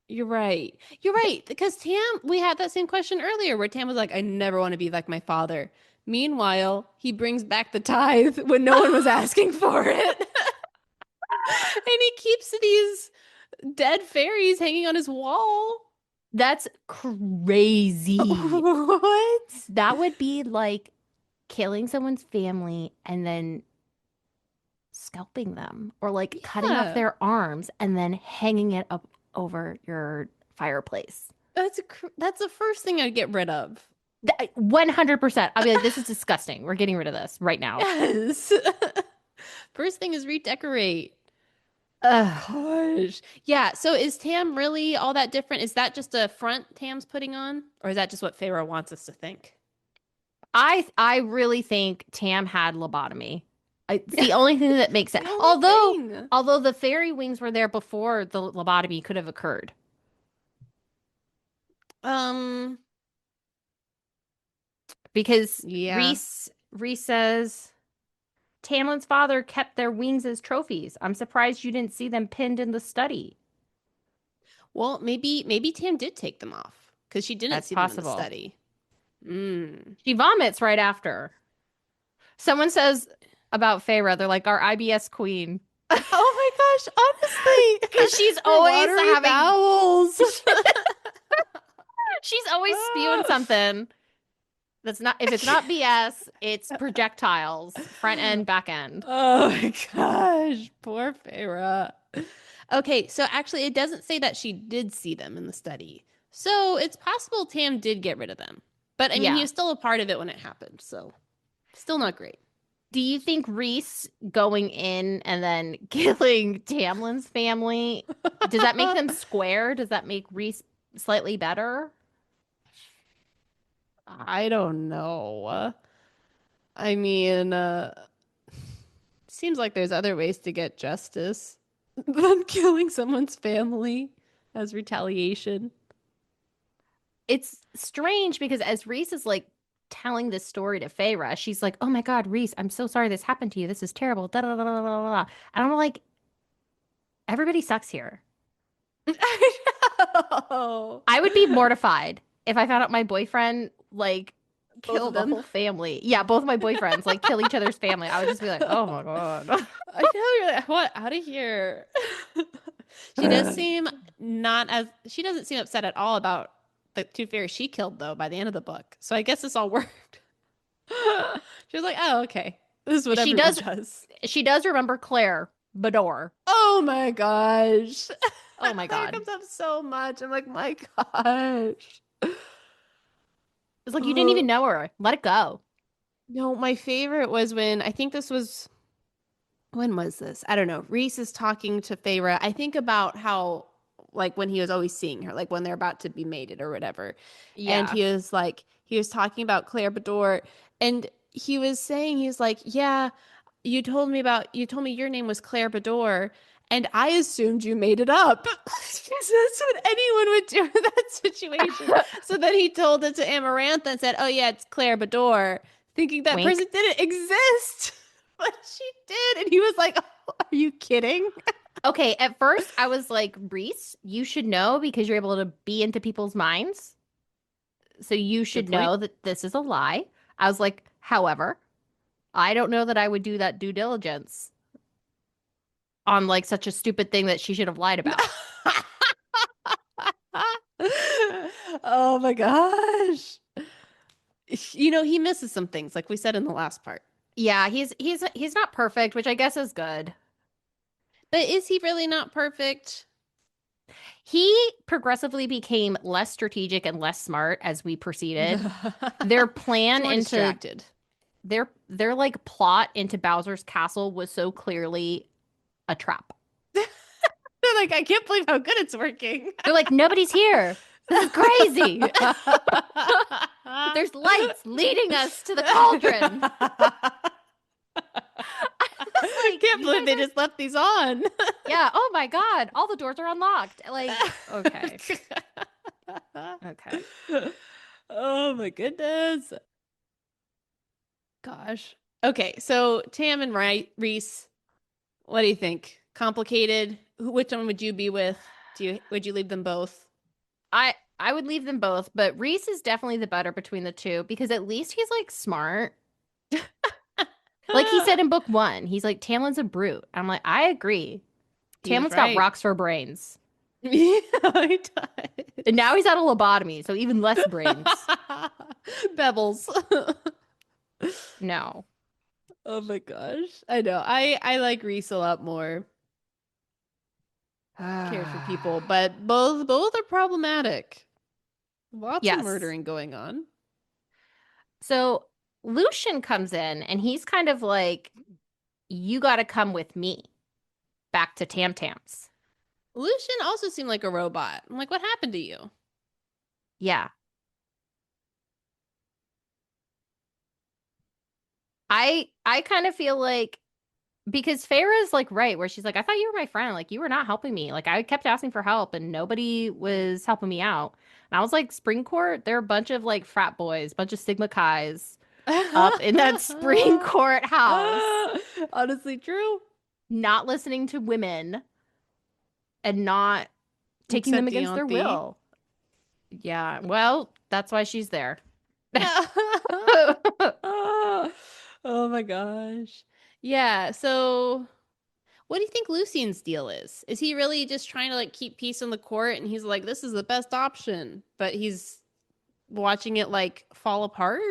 You're right. You're right. Because Tam, we had that same question earlier where Tam was like, "I never want to be like my father." Meanwhile, he brings back the tithe when no one was asking for it. And he keeps these dead fairies hanging on his wall. That's crazy. What? That would be like killing someone's family and then scalping them or like cutting Yeah. off their arms and then hanging it up over your fireplace. That's the first thing I'd get rid of. 100%. I'll be like, this is disgusting. We're getting rid of this right now. Yes. First thing is redecorate. Ugh. Gosh. Yeah. So is Tam really all that different? Is that just a front Tam's putting on? Or is that just what Pharaoh wants us to think? I really think Tam had lobotomy. It's the only thing that makes sense. The only thing. Although the fairy wings were there before the lobotomy could have occurred. Because Yeah. Reese says Tamlin's father kept their wings as trophies. I'm surprised you didn't see them pinned in the study. Well, maybe Tam did take them off because she didn't That's see them in possible. the study. Mm. She vomits right after. Someone says about Feyre, they're like our IBS queen. Oh my gosh, honestly, Because she's her always watery having, bowels. she's always spewing something that's not, if it's not BS, it's projectiles, front end, back end. Oh my gosh, poor Feyre. Okay, so actually, it doesn't say that she did see them in the study. So it's possible Tam did get rid of them. But I mean, he Yeah. was still a part of it when it happened. So still not great. Do you think Reese going in and then killing Tamlin's family, does that make them square? Does that make Reese slightly better? I don't know. I mean, seems like there's other ways to get justice than killing someone's family as retaliation. It's strange because as Reese is like telling this story to Feyre, she's like, "Oh my God, Reese, I'm so sorry this happened to you. This is terrible." Da, da, da, da, da, da. Da. And I'm like, everybody sucks here. I know. I would be mortified if I found out my boyfriend like Killed killed a them. whole family. Yeah, both of my boyfriends like kill each other's family. I would just be like, "Oh my God." I know you're like, what? Out of here. She does seem not as she doesn't seem upset at all about the two fairies she killed though by the end of the book. So I guess this all worked. She was like, oh, okay. This is what She everyone does does. she does remember Claire Bador. Oh my gosh. Oh my Claire God. comes up so much. I'm like, my gosh. It's like you didn't even Oh, know her. Let it go. no, my favorite was when I think this was when was this? I don't know. Reese is talking to Feyre. I think about how like when he was always seeing her, like when they're about to be mated or whatever. And Yeah. he was like, he was talking about Claire Bador, and he was saying, he's like, yeah, you told me your name was Claire Bador, and I assumed you made it up. Because that's what anyone would do in that situation. So then he told it to Amarantha and said, oh yeah, it's Claire Bador, thinking that Wink. person didn't exist. But she did. And he was like, oh, are you kidding? Okay, at first I was like, Reese, you should know because you're able to be into people's minds. So you Good should point. know that this is a lie. I was like, however, I don't know that I would do that due diligence on like such a stupid thing that she should have lied about. Oh my gosh. You know, he misses some things, like we said in the last part. Yeah, he's not perfect, which I guess is good. But is he really not perfect? He progressively became less strategic and less smart as we proceeded. Their He's plan more into distracted. their like plot into Bowser's castle was so clearly a trap. They're like, I can't believe how good it's working. They're like, nobody's here. This is crazy. There's lights leading us to the cauldron. I Like, can't you believe guys they are, just left these on. yeah. Oh my God. All the doors are unlocked. Like, okay. Okay. Oh my goodness. Gosh. Okay, so Tam and Reese, what do you think? Complicated? Which one would you be with? Would you leave them both? I would leave them both, but Reese is definitely the better between the two because at least he's like smart. Like he said in book one, he's like, Tamlin's a brute. I'm like, I agree. He was Tamlin's got right. rocks for brains. Yeah, he does. And now he's at a lobotomy, so even less brains. Bevels. No. Oh my gosh. I know. I like Reese a lot more. Care for people, but both are problematic. Lots of Yes. murdering going on. So Lucian comes in and he's kind of like, you got to come with me back to Tam Tams. Lucian also seemed like a robot. I'm like, what happened to you? Yeah. I kind of feel like because Farah's like right where she's like, I thought you were my friend. Like you were not helping me. Like I kept asking for help and nobody was helping me out. And I was like, Spring Court, they're a bunch of like frat boys, bunch of Sigma Chi's up in that Spring Court house, Honestly, true. not listening to women and not taking them Except against their Dianthe. will. Yeah, well, that's why she's there. Oh my gosh. Yeah, so What do you think Lucian's deal is? Is he really just trying to like keep peace in the court and he's like, this is the best option, but he's watching it like fall apart?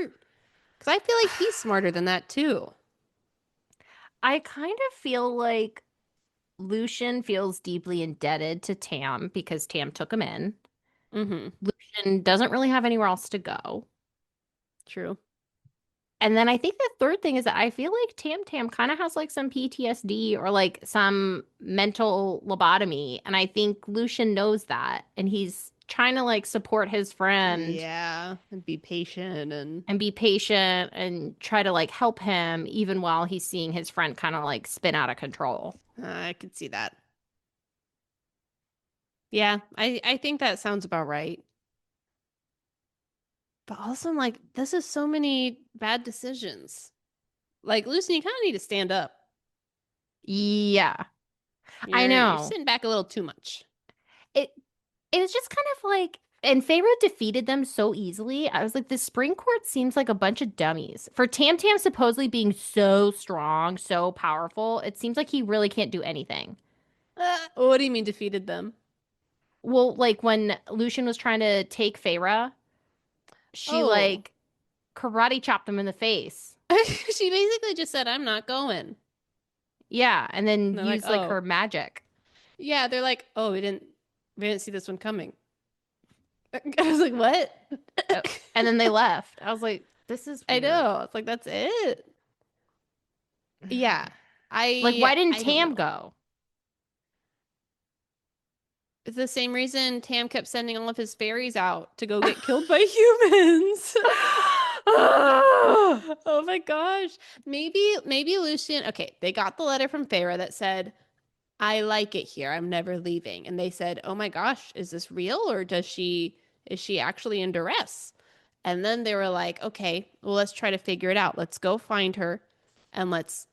Because I feel like he's smarter than that too. I kind of feel like Lucian feels deeply indebted to Tam because Tam took him in. Mm-hmm. Lucian doesn't really have anywhere else to go. True. And then I think the third thing is that I feel like Tam Tam kind of has like some PTSD or like some mental lobotomy. And I think Lucian knows that. And he's trying to like support his friend Yeah, and be patient and and be patient and try to like help him even while he's seeing his friend kind of like spin out of control. I could see that. Yeah, I think that sounds about right. But also, I'm like, this is so many bad decisions. Like, Lucian, you kind of need to stand up. Yeah, I You're know. sitting back a little too much. It it was just kind of like, and Feyre defeated them so easily. I was like, the Spring Court seems like a bunch of dummies. For Tam Tam supposedly being so strong, so powerful, it seems like he really can't do anything. What do you mean defeated them? Well, like when Lucian was trying to take Feyre, she Oh, like karate chopped him in the face. she basically just said, I'm not going. Yeah, and then And they're like, used like oh, her magic. yeah. They're like, oh, we didn't see this one coming. I was like, what? Uh, And then they left. I was like, this is I weird. know. It's like, that's it. Yeah. Like, I why didn't I don't Tam know. go? It's the same reason Tam kept sending all of his fairies out to go get killed by humans. Oh my gosh. Maybe Lucian, okay, they got the letter from Feyre that said, I like it here. I'm never leaving. And they said, "Oh my gosh, is this real or does she is she actually in duress?" And then they were like, "Okay, well let's try to figure it out. Let's go find her and let's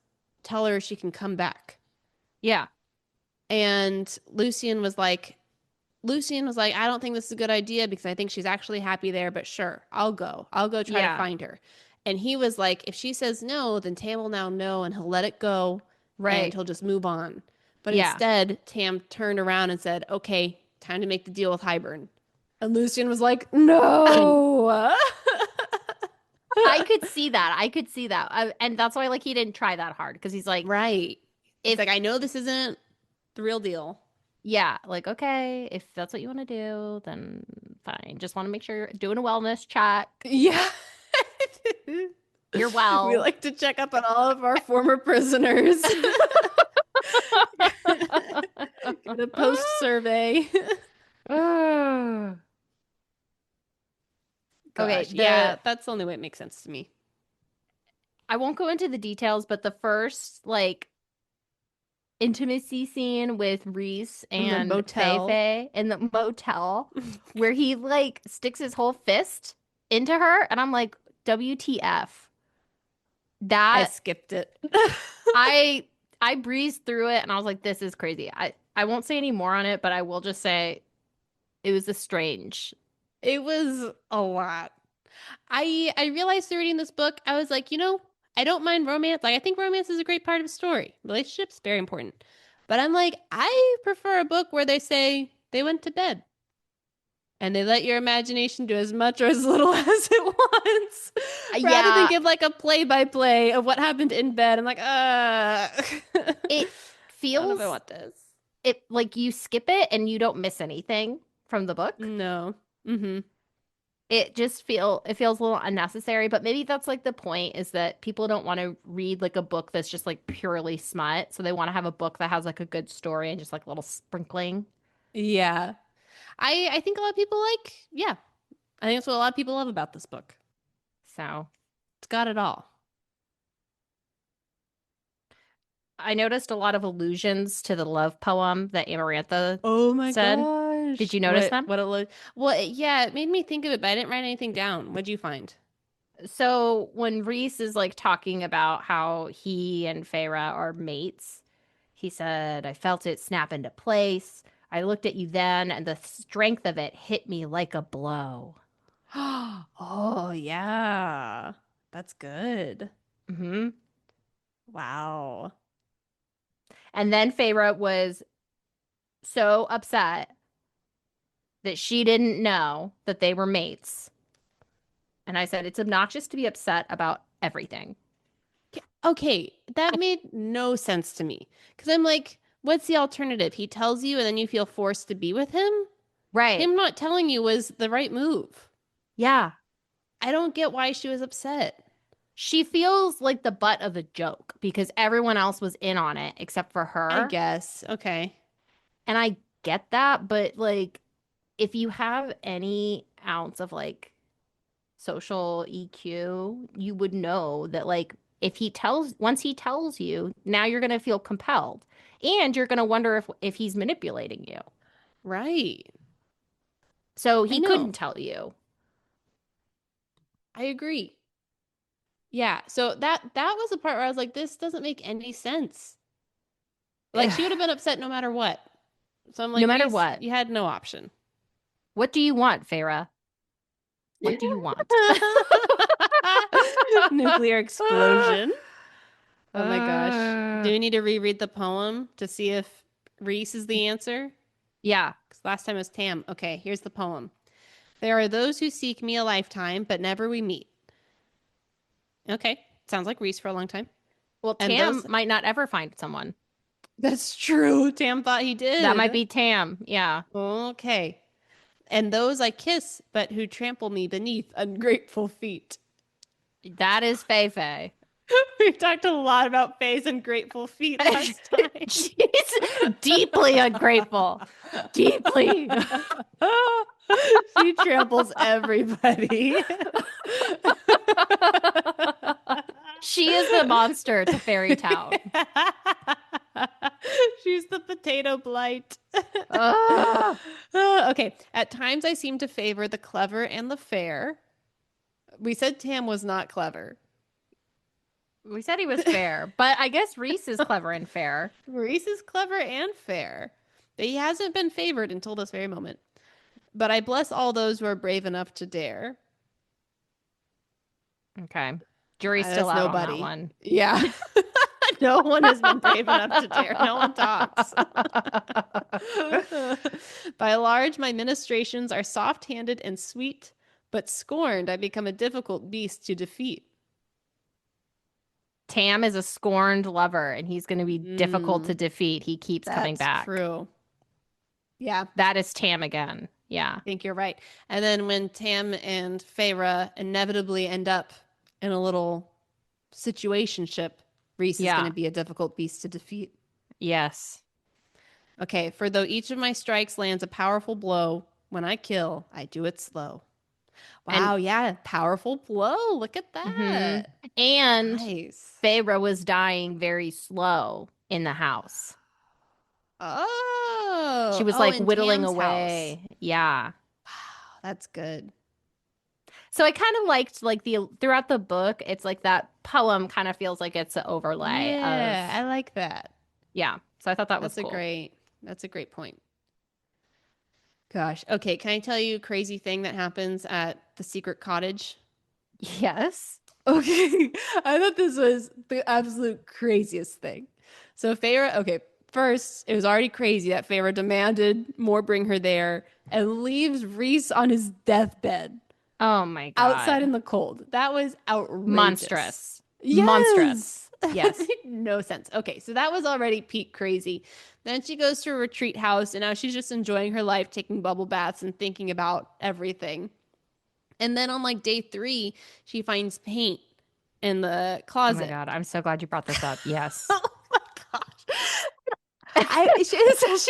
tell her she can come back." Yeah, And Lucian was like, I don't think this is a good idea because I think she's actually happy there, but sure, I'll go. I'll go try to yeah, find her. And he was like, if she says no, then Tam will now know and he'll let it go and right. he'll just move on. But Yeah. instead, Tam turned around and said, okay, time to make the deal with Hybern. And Lucian was like, no. I could see that. I could see that. And that's why like he didn't try that hard because he's like, Right. He's if like, I know this isn't the real deal. yeah, like okay, if that's what you want to do, then fine. Just want to make sure you're doing a wellness check. Yeah. You're We well. like to check up on all of our former prisoners. Get a post survey. Okay, Gosh, yeah, the that's the only way it makes sense to me. I won't go into the details, but the first like intimacy scene with Reese In the and motel. Fei in the motel where he like sticks his whole fist into her and I'm like WTF. I That skipped it. I I breezed through it and I was like this is crazy. I won't say any more on it, but I will just say it was a strange. It was a lot. I realized through reading this book, I was like, I don't mind romance. Like I think romance is a great part of a story. Relationships very important. But I'm like, I prefer a book where they say they went to bed and they let your imagination do as much or as little as it wants rather than Yeah, give like a play by play of what happened in bed. I'm like, I it don't know if I feels want this. it like you skip it and you don't miss anything from the book. No. Mm-hmm. It feels a little unnecessary, but maybe that's like the point is that people don't want to read like a book that's just like purely smut. So they want to have a book that has like a good story and just like a little sprinkling. Yeah. I think a lot of people yeah. I think that's what a lot of people love about this book. So It's got it all. I noticed a lot of allusions to the love poem that Amarantha Oh my said. Did gosh. you notice What them? what a look. Well, yeah, it made me think of it, but I didn't write anything down. What'd you find? So when Reese is like talking about how he and Feyre are mates, he said, I felt it snap into place. I looked at you then, and the strength of it hit me like a blow. Oh yeah. That's good. Hmm. Wow. And then Feyre was so upset that she didn't know that they were mates. And I said, it's obnoxious to be upset about everything. Okay, that made no sense to me. Because I'm like, what's the alternative? He tells you and then you feel forced to be with him? Right. Him not telling you was the right move. Yeah. I don't get why she was upset. She feels like the butt of a joke because everyone else was in on it except for I her. guess. Okay. And I get that, but like if you have any ounce of like social EQ, you would know that like if he tells once he tells you, now you're going to feel compelled and you're going to wonder if he's manipulating you. Right. So I he know. couldn't tell you. I agree. Yeah. So that was the part where I was like, this doesn't make any sense. Like she would have been upset no matter what. So I'm No like, matter Reese, what. you had no option. What do you want, Feyre? What do you want? Nuclear explosion. Oh my gosh. Do Uh, we need to reread the poem to see if Reese is the answer? yeah. Because last time it was Tam. Okay, here's the poem. There are those who seek me a lifetime, but never we meet. Okay, sounds like Reese for a long time. Well, And Tam those. might not ever find someone. That's true. Tam thought he That might did. be Tam. Yeah. Okay. And those I kiss, but who trample me beneath ungrateful feet. That is Fei Fei. We talked a lot about Faye's ungrateful feet last time. She's deeply ungrateful. Deeply. She tramples everybody. She is the monster to Fairy Town. She's the potato blight. Ugh. Okay. At times I seem to favor the clever and the fair. We said Tam was not clever. We said he was fair, but I guess Reese is clever and fair. Maurice is clever and fair. But he hasn't been favored until this very moment. But I bless all those who are brave enough to dare. Okay. Jury's That's still out on that nobody. one. Yeah. No one has been brave enough to dare. No one talks. By large, my ministrations are soft handed and sweet, but scorned, I become a difficult beast to defeat. Tam is a scorned lover and he's going to be difficult to defeat. He keeps coming That's back. true. Yeah, That is Tam again. Yeah. I think you're right. And then when Tam and Feyre inevitably end up in a little situationship, Reese is going Yeah. to be a difficult beast to defeat. Yes. Okay, for though each of my strikes lands a powerful blow, when I kill, I do it slow. And Wow, yeah, powerful blow. Look at mhm. that. And Nice. Feyre was dying very slow in the house. She Oh, was oh, like in whittling Tam's house. away. Yeah. Wow, that's good. So I kind of liked like the throughout the book, it's like that poem kind of feels like it's an overlay of Yeah, I like that. yeah. So I thought that was That's a cool. great point. Gosh. Okay, can I tell you a crazy thing that happens at the secret cottage? Yes. Okay. I thought this was the absolute craziest thing. So Feyre, okay, first, it was already crazy that Feyre demanded Moore bring her there and leaves Reese on his deathbed Oh my outside God. in the cold. That was outrageous. Monstrous. Yes. Monstrous. Yes. Made no sense. Okay, so that was already peak crazy. Then she goes to a retreat house and now she's just enjoying her life, taking bubble baths and thinking about everything. And then on like day 3, she finds paint in the Oh my closet. God. I'm so glad you brought this up. Yes. Oh my gosh. She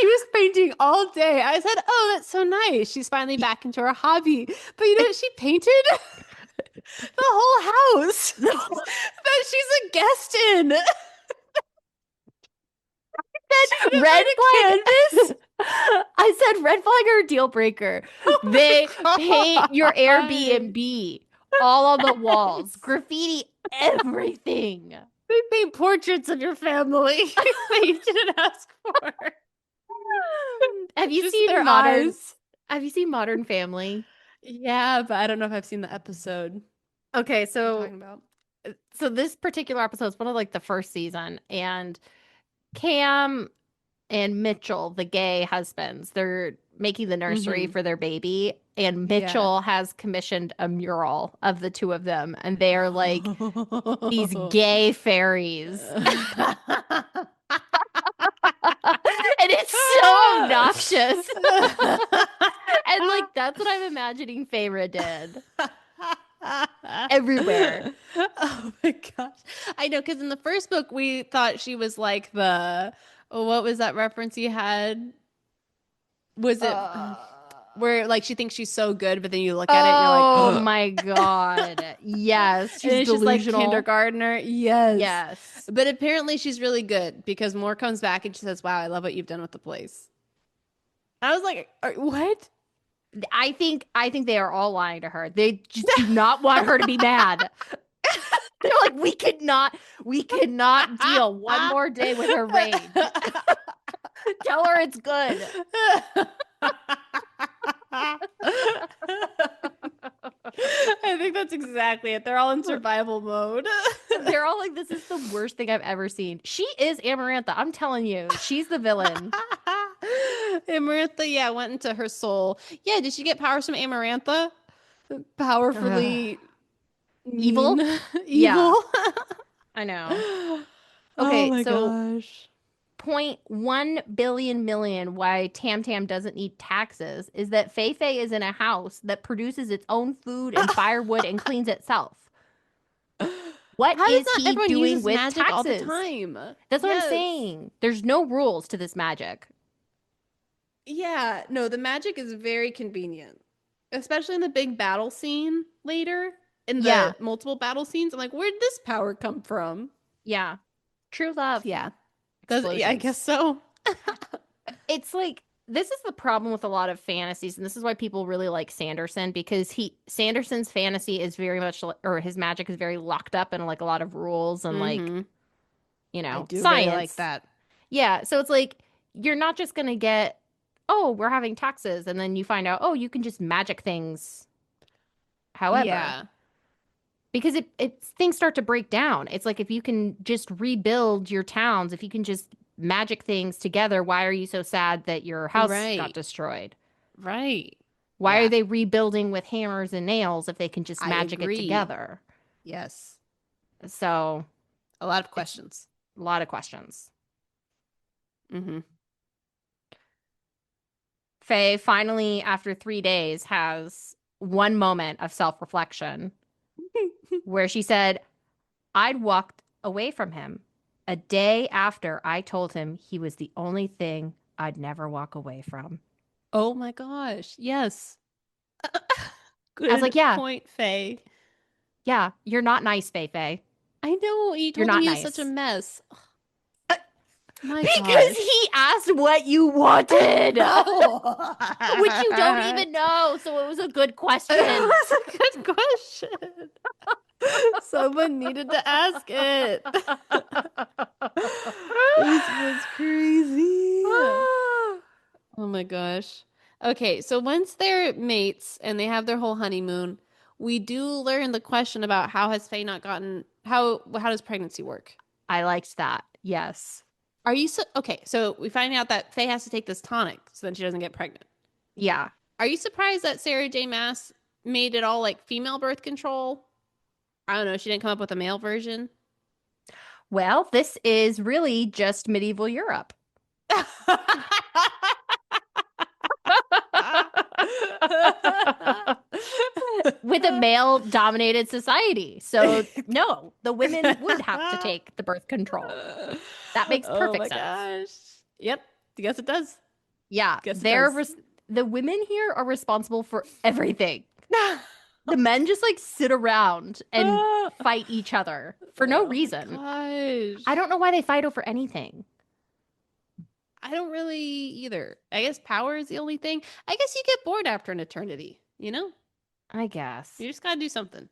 was painting all day. I said, "Oh, that's so nice. She's finally back into her hobby." But you know what she painted? The whole house that she's a guest in. Red flag. Canvas. I said red flag or deal breaker. Oh They my paint your God. Airbnb all on the walls, graffiti everything. They paint portraits of your family that you didn't ask for. Have you Just seen their Modern? eyes. Have you seen Modern Family? Yeah, but I don't know if I've seen the episode Okay, you're talking about. so this particular episode is one of like the first season, and Cam and Mitchell, the gay husbands, they're making the nursery Mm-hmm. for their baby, and Yeah. Mitchell has commissioned a mural of the two of them, and they are like these gay fairies. And it's so obnoxious. And like that's what I'm imagining Feyre did everywhere. Oh my gosh. I know, because in the first book, we thought she was like the, oh, what was that reference you had? Was it Uh, where like she thinks she's so good, but then you look at it and you're like, oh oh, my God. Yes, and she's it's just like delusional. kindergartner. Yes. Yes. But apparently she's really good because Moore comes back and she says, wow, I love what you've done with the place. I was like, what? I think they are all lying to her. They just do not want her to be mad. They're like, we cannot deal one more day with her rage. Tell her it's good. I think that's exactly it. They're all in survival mode. They're all like, this is the worst thing I've ever seen. She is Amarantha. I'm telling you, she's the villain. Amarantha, yeah, went into her soul. Yeah, did she get powers from Amarantha? Ugh. Powerfully Evil? mean, Yeah, evil. I know. Oh Okay, my so gosh. 0.1 billion million why Tam Tam doesn't need taxes is that Fei Fei is in a house that produces its own food and firewood and cleans itself. What How does is not he everyone doing uses with magic all the taxes? time? That's what I'm Yes. saying. There's no rules to this magic. Yeah, no, the magic is very convenient, especially in the big battle scene later, in Yeah, the multiple battle scenes. I'm like, where'd this power come from? yeah. True love. Yeah, yeah, I guess Explosions. so. It's like this is the problem with a lot of fantasies, and this is why people really like Sanderson because he Sanderson's fantasy is very much or his magic is very locked up in like a lot of rules and like, Mm-hmm. I do really like science. that. Yeah, so it's like you're not just gonna get, oh, we're having taxes, and then you find out, oh, you can just magic things however. Yeah, Because it things start to break down. It's like if you can just rebuild your towns, if you can just magic things together, why are you so sad that your house got right, destroyed? right. Why are Yeah, they rebuilding with hammers and nails if they can just I magic it agree. together? Yes, So, a lot of it's questions. a lot of questions. Mm-hmm. Faye finally, after 3 days, has one moment of self-reflection where she said, I'd walked away from him a day after I told him he was the only thing I'd never walk away from. Oh my gosh. Yes. I was like, Good yeah, point, Faye. yeah, you're not nice, Faye Faye. I know you You're told him not he was such a nice. mess. Uh, My Because gosh. he asked what you wanted, Oh. which you don't even know. So it was a good It question. was a good question. Someone needed to ask it. This was crazy. Oh my gosh. Okay, so once they're mates and they have their whole honeymoon, we do learn the question about how has Faye not gotten how does pregnancy work? I liked that. Yes. Are you so okay, so we find out that Faye has to take this tonic so then she doesn't get pregnant. Yeah. Are you surprised that Sarah J. Maas made it all like female birth control? I don't know, she didn't come up with a male version. Well, this is really just medieval Europe. With a male dominated society. So, no, the women would have to take the birth control. That makes Oh perfect my sense. gosh. Yep. I guess it does. Yeah, Guess it does. the women here are responsible for everything. The men just like sit around and fight each other for no Oh my reason. gosh. I don't know why they fight over anything. I don't really either. I guess power is the only thing. I guess you get bored after an eternity, you know? I guess. You just gotta do something.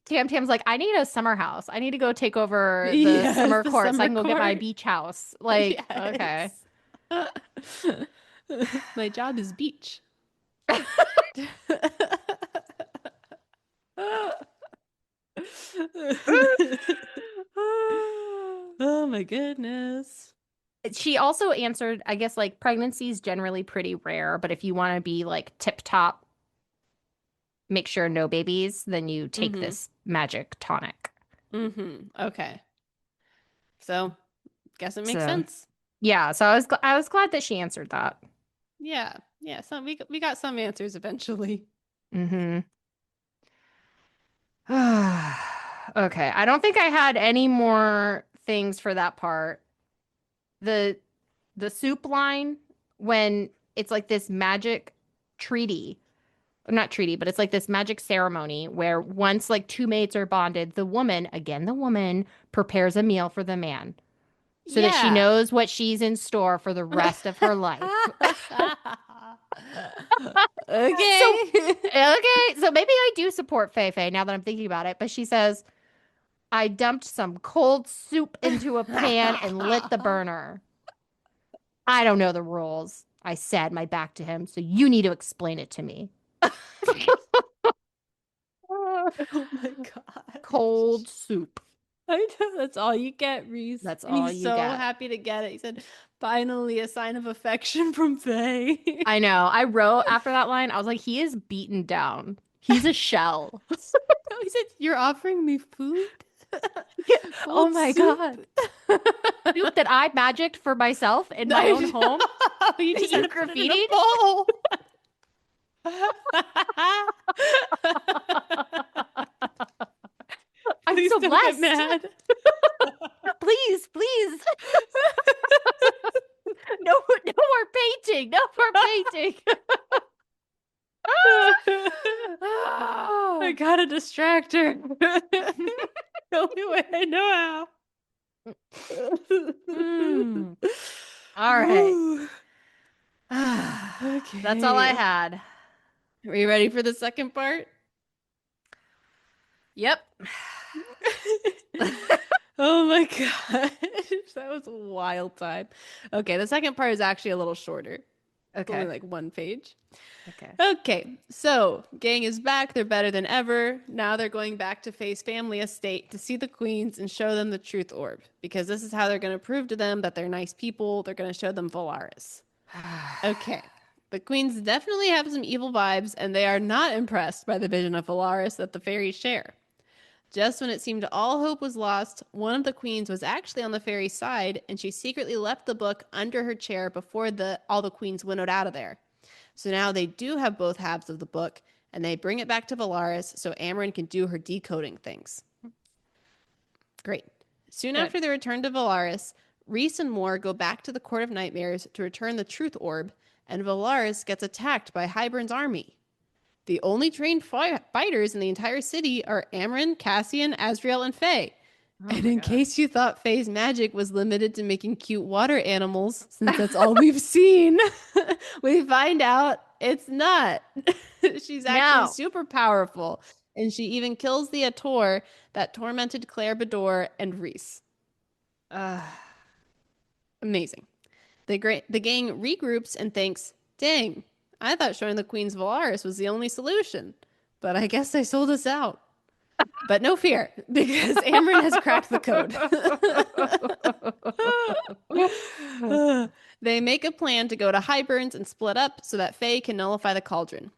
Tam Tam's like, I need a summer house. I need to go take over the Yes, summer the court so I summer can go get my court. beach house. Like, okay. Yes. My job is beach. Oh my goodness. She also answered, I guess, like pregnancy is generally pretty rare, but if you want to be like tip top, make sure no babies, then you take Mm-hmm. this magic tonic. Mm-hmm. Okay. So guess it makes So sense. yeah, so I was glad that she answered that. Yeah. Yeah. So we got some answers eventually. Mm-hmm. Okay, I don't think I had any more things for that part. The the soup line when it's like this magic treaty, not treaty, but it's like this magic ceremony where once like two mates are bonded, the woman, again the woman, prepares a meal for the man so that she Yeah. knows what she's in store for the rest of her life. So Okay. okay, so maybe I do support Fei Fei now that I'm thinking about it, but she says I dumped some cold soup into a pan and lit the burner. I don't know the rules. I said my back to him, so you need to explain it to me. Oh my gosh. Cold soup. I know that's all you get, Reese. That's And all he's you so get. happy to get it. He said, finally, a sign of affection from Faye. I know. I wrote after that line, I was like, he is beaten down. He's a shell. No, he said, you're offering me food? Oh Cold my soup? God. Soup that I magicked for myself in my I own home know. You that just had you to put it in a graffitied. bowl. I'm Please don't get Celeste. mad. Please, please. No, no more painting. No more painting. I gotta distract her. The only way I know Mm. All right. how. That's all I Okay. had. Are you ready for the second part? Yep. Oh my gosh. That was a wild time. Okay, the second part is actually a little shorter. It's only Okay. like one page. Okay. Okay, so gang is back. They're better than ever. Now they're going back to Faye's family estate to see the queens and show them the truth orb because this is how they're going to prove to them that they're nice people. They're going to show them Valaris. Okay, the queens definitely have some evil vibes and they are not impressed by the vision of Valaris that the fairies share. Just when it seemed all hope was lost, one of the queens was actually on the fairy's side and she secretly left the book under her chair before all the queens winnowed out of there. So now they do have both halves of the book, and they bring it back to Valaris so Amryn can do her decoding things. Great. Soon Good. after they return to Valaris, Reese and Moore go back to the Court of Nightmares to return the Truth Orb, and Valaris gets attacked by Hybern's army. The only trained fighters in the entire city are Amryn, Cassian, Azrael, and Faye. Oh And my in God. case you thought Faye's magic was limited to making cute water animals, since that's all we've seen, we find out it's not. She's actually No. super powerful, and she even kills the Ator that tormented Claire Bador and Reese. Uh, Amazing. The gang regroups and thinks, dang, I thought showing the Queen's Valaris was the only solution, but I guess they sold us out. But no fear, because Amryn has cracked the code. They make a plan to go to Highburns and split up so that Faye can nullify the cauldron.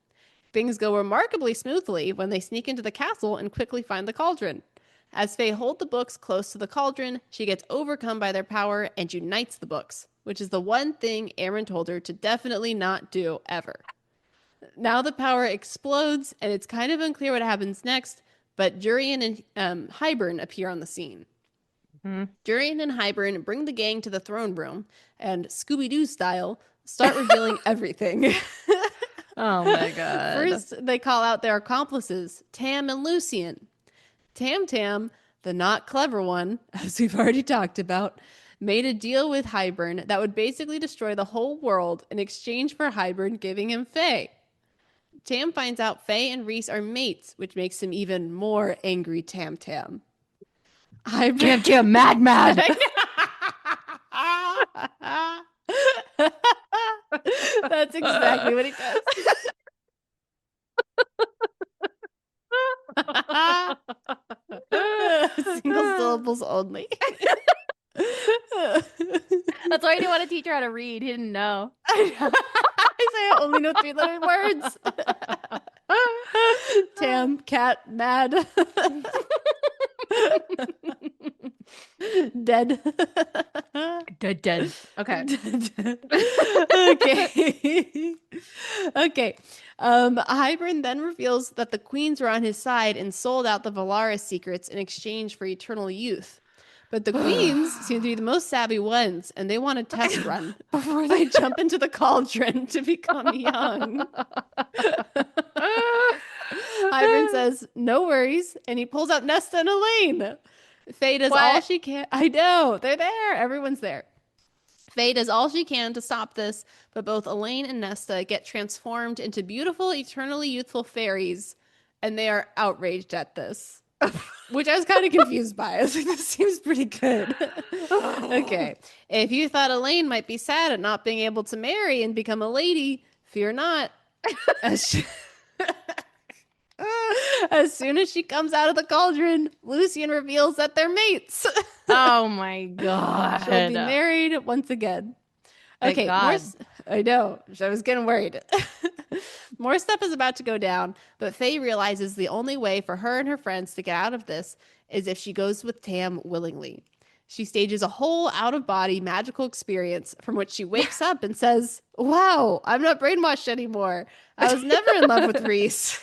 Things go remarkably smoothly when they sneak into the castle and quickly find the cauldron. As Faye holds the books close to the cauldron, she gets overcome by their power and unites the books, which is the one thing Amryn told her to definitely not do ever. Now the power explodes, and it's kind of unclear what happens next, but Jurian and Hybern appear on the scene. Jurian and Hybern bring the gang to the throne room, and Scooby-Doo style, start revealing everything. oh my God. First, they call out their accomplices, Tam and Lucian. Tam Tam, the not clever one, as we've already talked about, made a deal with Hybern that would basically destroy the whole world in exchange for Hybern giving him Faye. Tam finds out Faye and Reese are mates, which makes him even more angry Tam Tam. Jam Jam mad mad. That's exactly what he does. Single syllables only. That's why I didn't want to teach her how to read. He didn't know. I only know three-letter words. Tam, cat, mad. Dead. Dead. Okay. Okay. Okay. Hybern then reveals that the queens were on his side and sold out the Valaris secrets in exchange for eternal youth. But the queens seem to be the most savvy ones, and they want a test run before they jump into the cauldron to become young. Hybern says, no worries, and he pulls out Nesta and Elaine. Faye does all she can. I know, they're there. Everyone's there. Faye does all she can to stop this, but both Elaine and Nesta get transformed into beautiful, eternally youthful fairies, and they are outraged at this. Which I was kind of confused by. I was like, this seems pretty good. Okay. If you thought Elaine might be sad at not being able to marry and become a lady, fear not. As soon as she comes out of the cauldron, Lucian reveals that they're mates. Oh my god. She'll be married once again. Okay, I know. I was getting worried. More stuff is about to go down, but Faye realizes the only way for her and her friends to get out of this is if she goes with Tam willingly. She stages a whole out-of-body magical experience from which she wakes up and says, wow, I'm not brainwashed anymore. I was never in love with Rhys.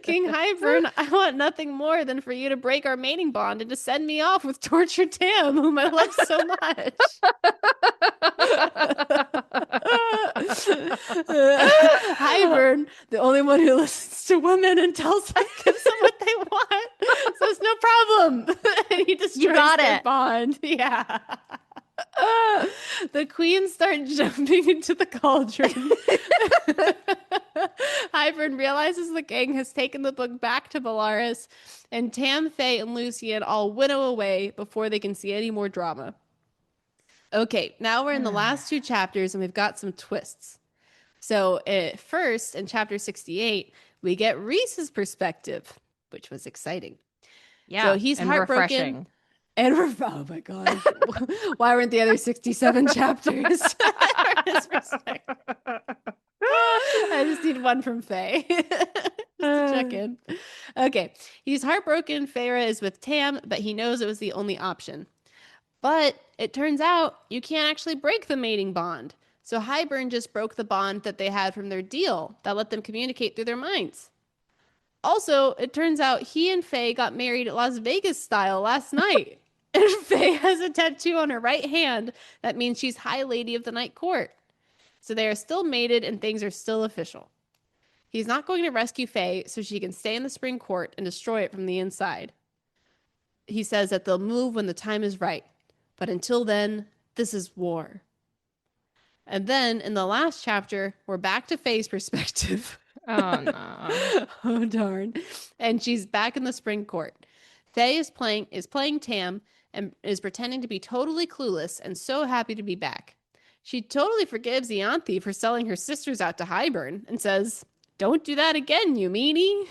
King Hybern, I want nothing more than for you to break our mating bond and to send me off with tortured Tam, whom I love so much. Hybern, the only one who listens to women and gives them what they want, says no problem. And he destroys their bond. Yeah. The queens start jumping into the cauldron. Hybern realizes the gang has taken the book back to Valaris, and Tam, Faye, and Lucian all winnow away before they can see any more drama. Okay, now we're in the last two chapters, and we've got some twists. So first, in chapter 68, we get Rhys's perspective, which was exciting. Yeah, so he's heartbroken. And oh my gosh. Why weren't the other 67 chapters? I just need one from Faye. Just to check in. Okay. He's heartbroken. Feyre is with Tam, but he knows it was the only option. But it turns out you can't actually break the mating bond. So Hybern just broke the bond that they had from their deal that let them communicate through their minds. Also, it turns out he and Faye got married Las Vegas style last night. And Faye has a tattoo on her right hand. That means she's High Lady of the Night Court. So they are still mated and things are still official. He's not going to rescue Faye so she can stay in the Spring Court and destroy it from the inside. He says that they'll move when the time is right. But until then, this is war. And then in the last chapter, we're back to Faye's perspective. Oh, no. Oh, darn. And she's back in the Spring Court. Faye is playing Tam and is pretending to be totally clueless and so happy to be back. She totally forgives Ianthe for selling her sisters out to Hybern and says, don't do that again, you meanie.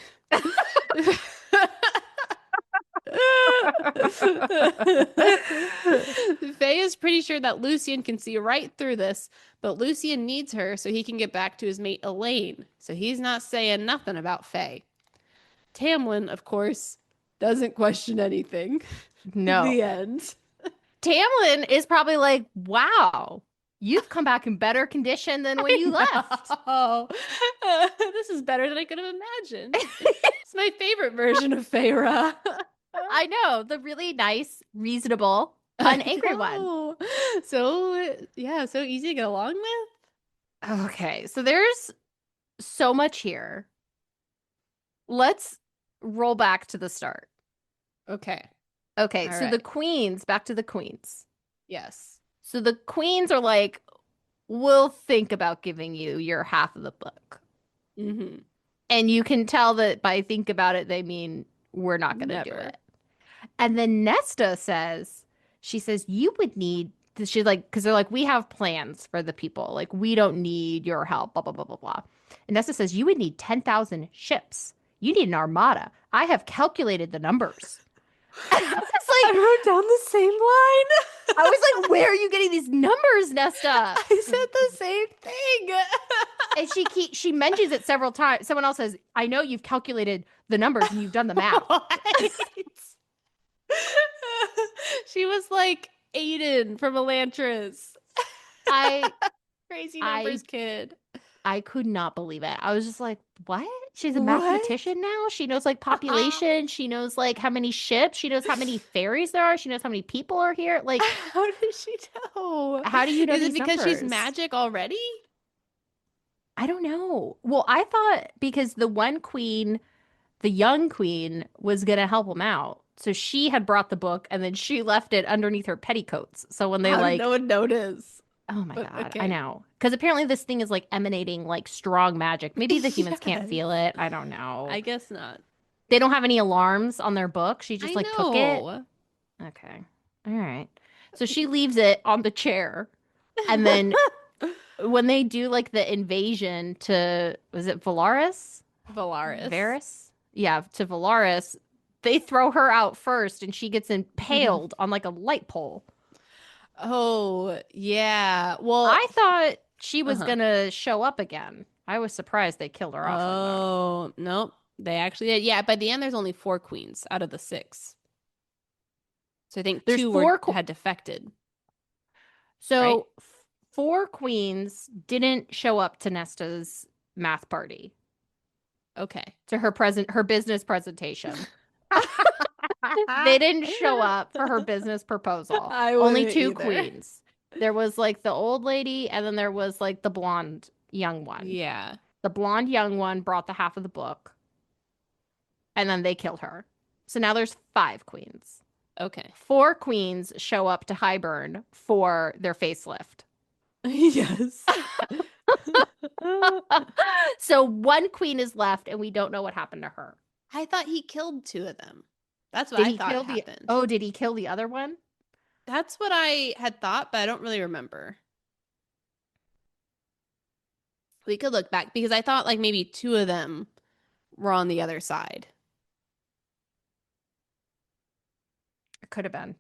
Faye is pretty sure that Lucian can see right through this, but Lucian needs her so he can get back to his mate Elaine, so he's not saying nothing about Faye. Tamlin, of course, doesn't question anything. No. The end. Tamlin is probably like, wow, you've come back in better condition than when you left. Oh, this is better than I could have imagined. It's my favorite version of Feyre. I know, the really nice, reasonable, unangry one. So, yeah, so easy to get along with. Okay, so there's so much here. Let's roll back to the start. Okay. Okay, All so right. the queens, back to the queens. Yes. So the queens are like, we'll think about giving you your half of the book. Mm-hmm. And you can tell that by think about it, they mean we're not going to do it. And then Nesta says, you would need, she's like, because they're like, we have plans for the people. Like, we don't need your help, blah, blah, blah, blah, blah. And Nesta says, you would need 10,000 ships. You need an armada. I have calculated the numbers. It's I wrote down the same line. I was like, where are you getting these numbers, Nesta? I said the same thing. And she mentions it several times. Someone else says, I know you've calculated the numbers and you've done the math. What? She was like Aiden from Elantris. I Crazy I numbers kid. I could not believe it. I was just like, what? She's a What? mathematician now? She knows like population. She knows like how many ships. She knows how many ferries there are. She knows how many people are here. Like, How does she know? how do you know Is it these because she's numbers? magic already? I don't know. Well, I thought because the one queen, the young queen, was gonna help him out. So she had brought the book and then she left it underneath her petticoats. So when they How did like, no one notice? oh my But God, I okay. know. Because apparently this thing is like emanating like strong magic. Maybe the humans can't Yes. feel it. I don't know. I guess not. They don't have any alarms on their book. She just I like took it. know. Okay. All right. So she leaves it on the chair. And then when they do like the invasion to, was it Valaris? Valaris. Varys? Yeah, to Valaris, they throw her out first and she gets impaled on like a light pole. Oh, yeah. Well, I thought she was uh-huh. gonna show up again. I was surprised they killed her off like that. Oh, nope. They actually did. Yeah, by the end, there's only 4 queens out of the 6. So I think There's 2 were four, had defected, right? so four queens didn't show up to Nesta's math party, Okay. to her business presentation. They didn't show up for her business proposal. I Only wouldn't two either. queens. There was like the old lady, and then there was like the blonde young one. Yeah. The blonde young one brought the half of the book, and then they killed her. So now there's 5 queens. Okay. 4 queens show up to Highburn for their facelift. Yes. So one queen is left, and we don't know what happened to her. I thought he killed 2 of them. That's what Did I he thought kill the? happened. Oh, did he kill the other one? That's what I had thought, but I don't really remember. We could look back because I thought like maybe 2 of them were on the other side. It could have been.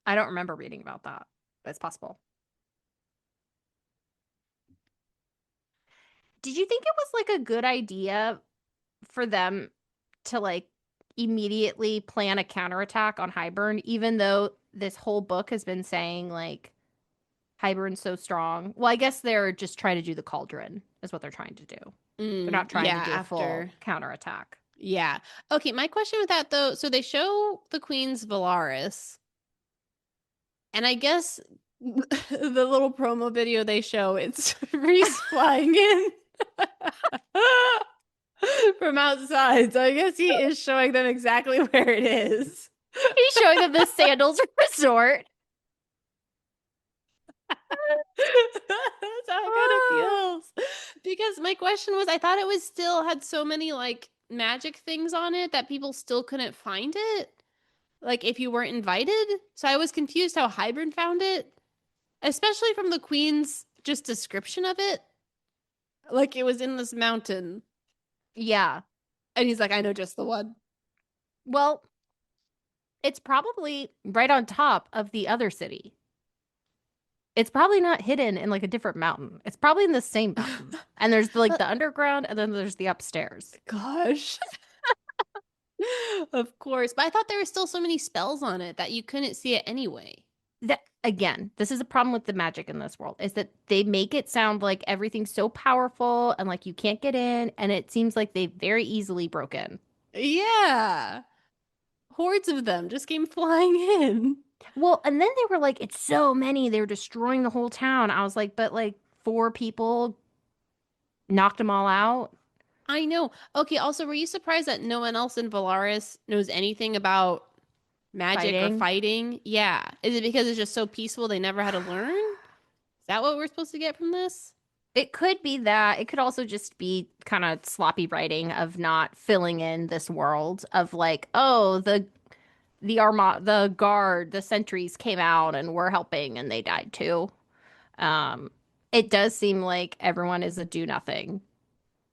I don't remember reading about that, but it's possible. Did you think it was like a good idea for them to like immediately plan a counterattack on Highburn, even though this whole book has been saying like Hybern's so strong? Well, I guess they're just trying to do the cauldron, is what they're trying to do. They're not trying to Yeah, do a full after. counterattack. Yeah. Okay, my question with that though, so they show the Queen's Valaris, and I guess the little promo video they show, it's Reese flying in from outside. So I guess he is showing them exactly where it is. He's showing them the Sandals Resort. That's how it kind of feels. Because my question was, I thought it was still had so many like magic things on it that people still couldn't find it. Like if you weren't invited. So I was confused how Hybern found it, especially from the Queen's just description of it. Like it was in this mountain. Yeah. And he's like, I know just the one. Well, it's probably right on top of the other city. It's probably not hidden in like a different mountain. It's probably in the same mountain. And there's like the underground and then there's the upstairs. Gosh. Of course. But I thought there were still so many spells on it that you couldn't see it anyway. That again, this is a problem with the magic in this world is that they make it sound like everything's so powerful and like you can't get in, and it seems like they very easily broke in. Yeah. Hordes of them just came flying in. Well, and then they were like, it's so many, they're destroying the whole town. I was like, but like 4 people knocked them all out. I know. Okay, also, were you surprised that no one else in Valaris knows anything about magic or Fighting. fighting? Yeah. Is it because it's just so peaceful they never had to learn? Is that what we're supposed to get from this? It could be that. It could also just be kind of sloppy writing of not filling in this world of like, oh, the guard, the sentries came out and were helping and they died too. Um, it does seem like everyone is a do nothing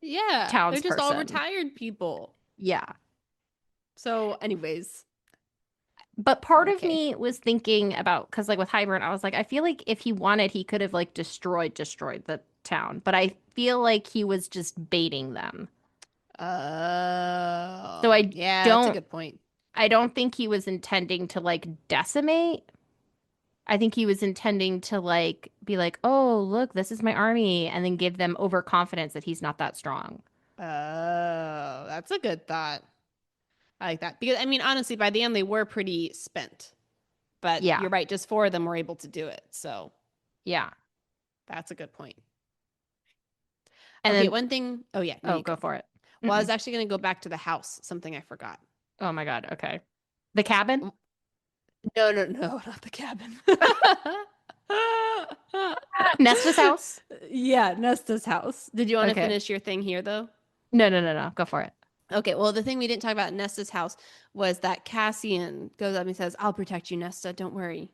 Yeah, they're just all townsperson. retired people. Yeah. So, anyways, But part of Okay. me was thinking about, because like with Hybern, I was like, I feel like if he wanted, he could have like destroyed the town. But I feel like he was just baiting them. So Oh, yeah, that's a don't good point. I don't think he was intending to like decimate. I think he was intending to like be like, "Oh, look, this is my army," and then give them overconfidence that he's not that strong. Oh, that's a good thought. I like that. Because, I mean, honestly, by the end, they were pretty spent. But Yeah. you're right, just four of them were able to do it. So Yeah. that's a good point. And Okay, then one thing. Oh, yeah, no, oh, you go go. for it. Well, I Mm-mm. was actually going to go back to the house, something I forgot. Oh my God. Okay. The cabin? Mm, no, no, no, not the cabin. Nesta's house? Yeah, Nesta's house. Did you want to Okay. finish your thing here, though? No, no, no, no. Go for it. Okay, well, the thing we didn't talk about at Nesta's house was that Cassian goes up and says, "I'll protect you, Nesta. Don't worry."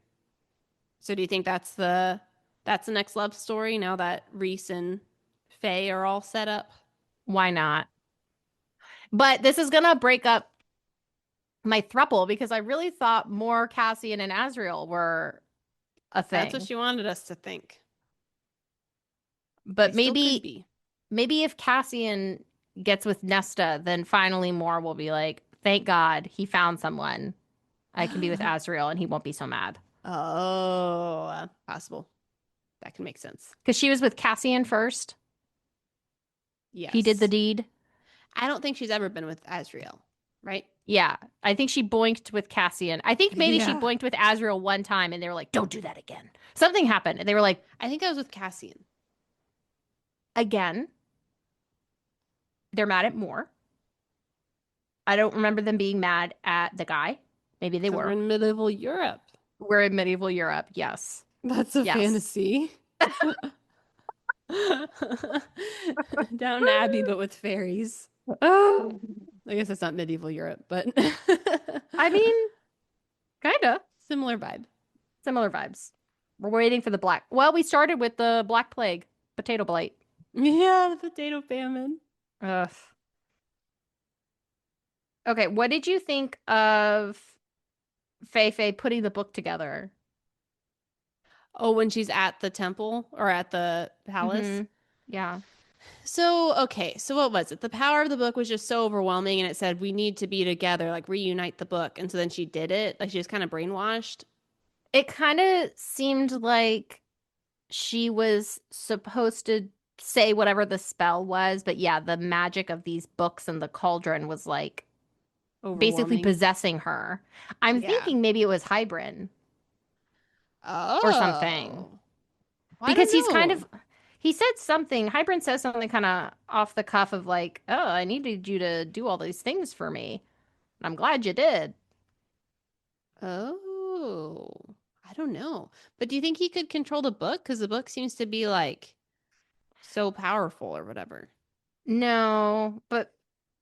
So do you think that's the next love story now that Reese and Faye are all set up? Why not? But this is gonna break up my throuple because I really thought more Cassian and Azriel were a That's what thing. she wanted us to think. They But still could maybe be. maybe if Cassian gets with Nesta, then finally Mor will be like, thank God he found someone I can be with Azriel and he won't be so mad. Oh, possible. That can make sense. Because she was with Cassian first. He did the Yes. deed. I don't think she's ever been with Azriel, right? Yeah. I think she boinked with Cassian. I think maybe she Yeah. boinked with Azriel one time and they were like, don't do that again. Something happened. And they were like, I think I was with Cassian. again, they're mad at Mor. I don't remember them being mad at the guy. Maybe they Because we're were. in medieval Europe. We're in medieval Europe. Yes. That's a Yes. fantasy. Down Abbey, but with fairies. Oh, I guess it's not medieval Europe, but I mean, kind of similar vibe. similar vibes. We're waiting for the black. Well, we started with the Black Plague, potato blight. Yeah, the potato famine. Ugh. Okay, what did you think of Fei Fei putting the book together? Oh, when she's at the temple or at the palace. Mm-hmm. Yeah. So, okay, so what was it? The power of the book was just so overwhelming, and it said, we need to be together, like reunite the book. And so then she did it. Like she was kind of brainwashed. It kind of seemed like she was supposed to say whatever the spell was, but yeah, the magic of these books and the cauldron was like basically Overwhelming. possessing her. I'm Yeah. thinking maybe it was Hybrin or something Oh, I because don't he's kind know. of he said something. Hybrin says something kind of off the cuff of like, "Oh, I needed you to do all these things for me. I'm glad you did." Oh, I don't know. But do you think he could control the book? Because the book seems to be like so powerful or whatever. No, but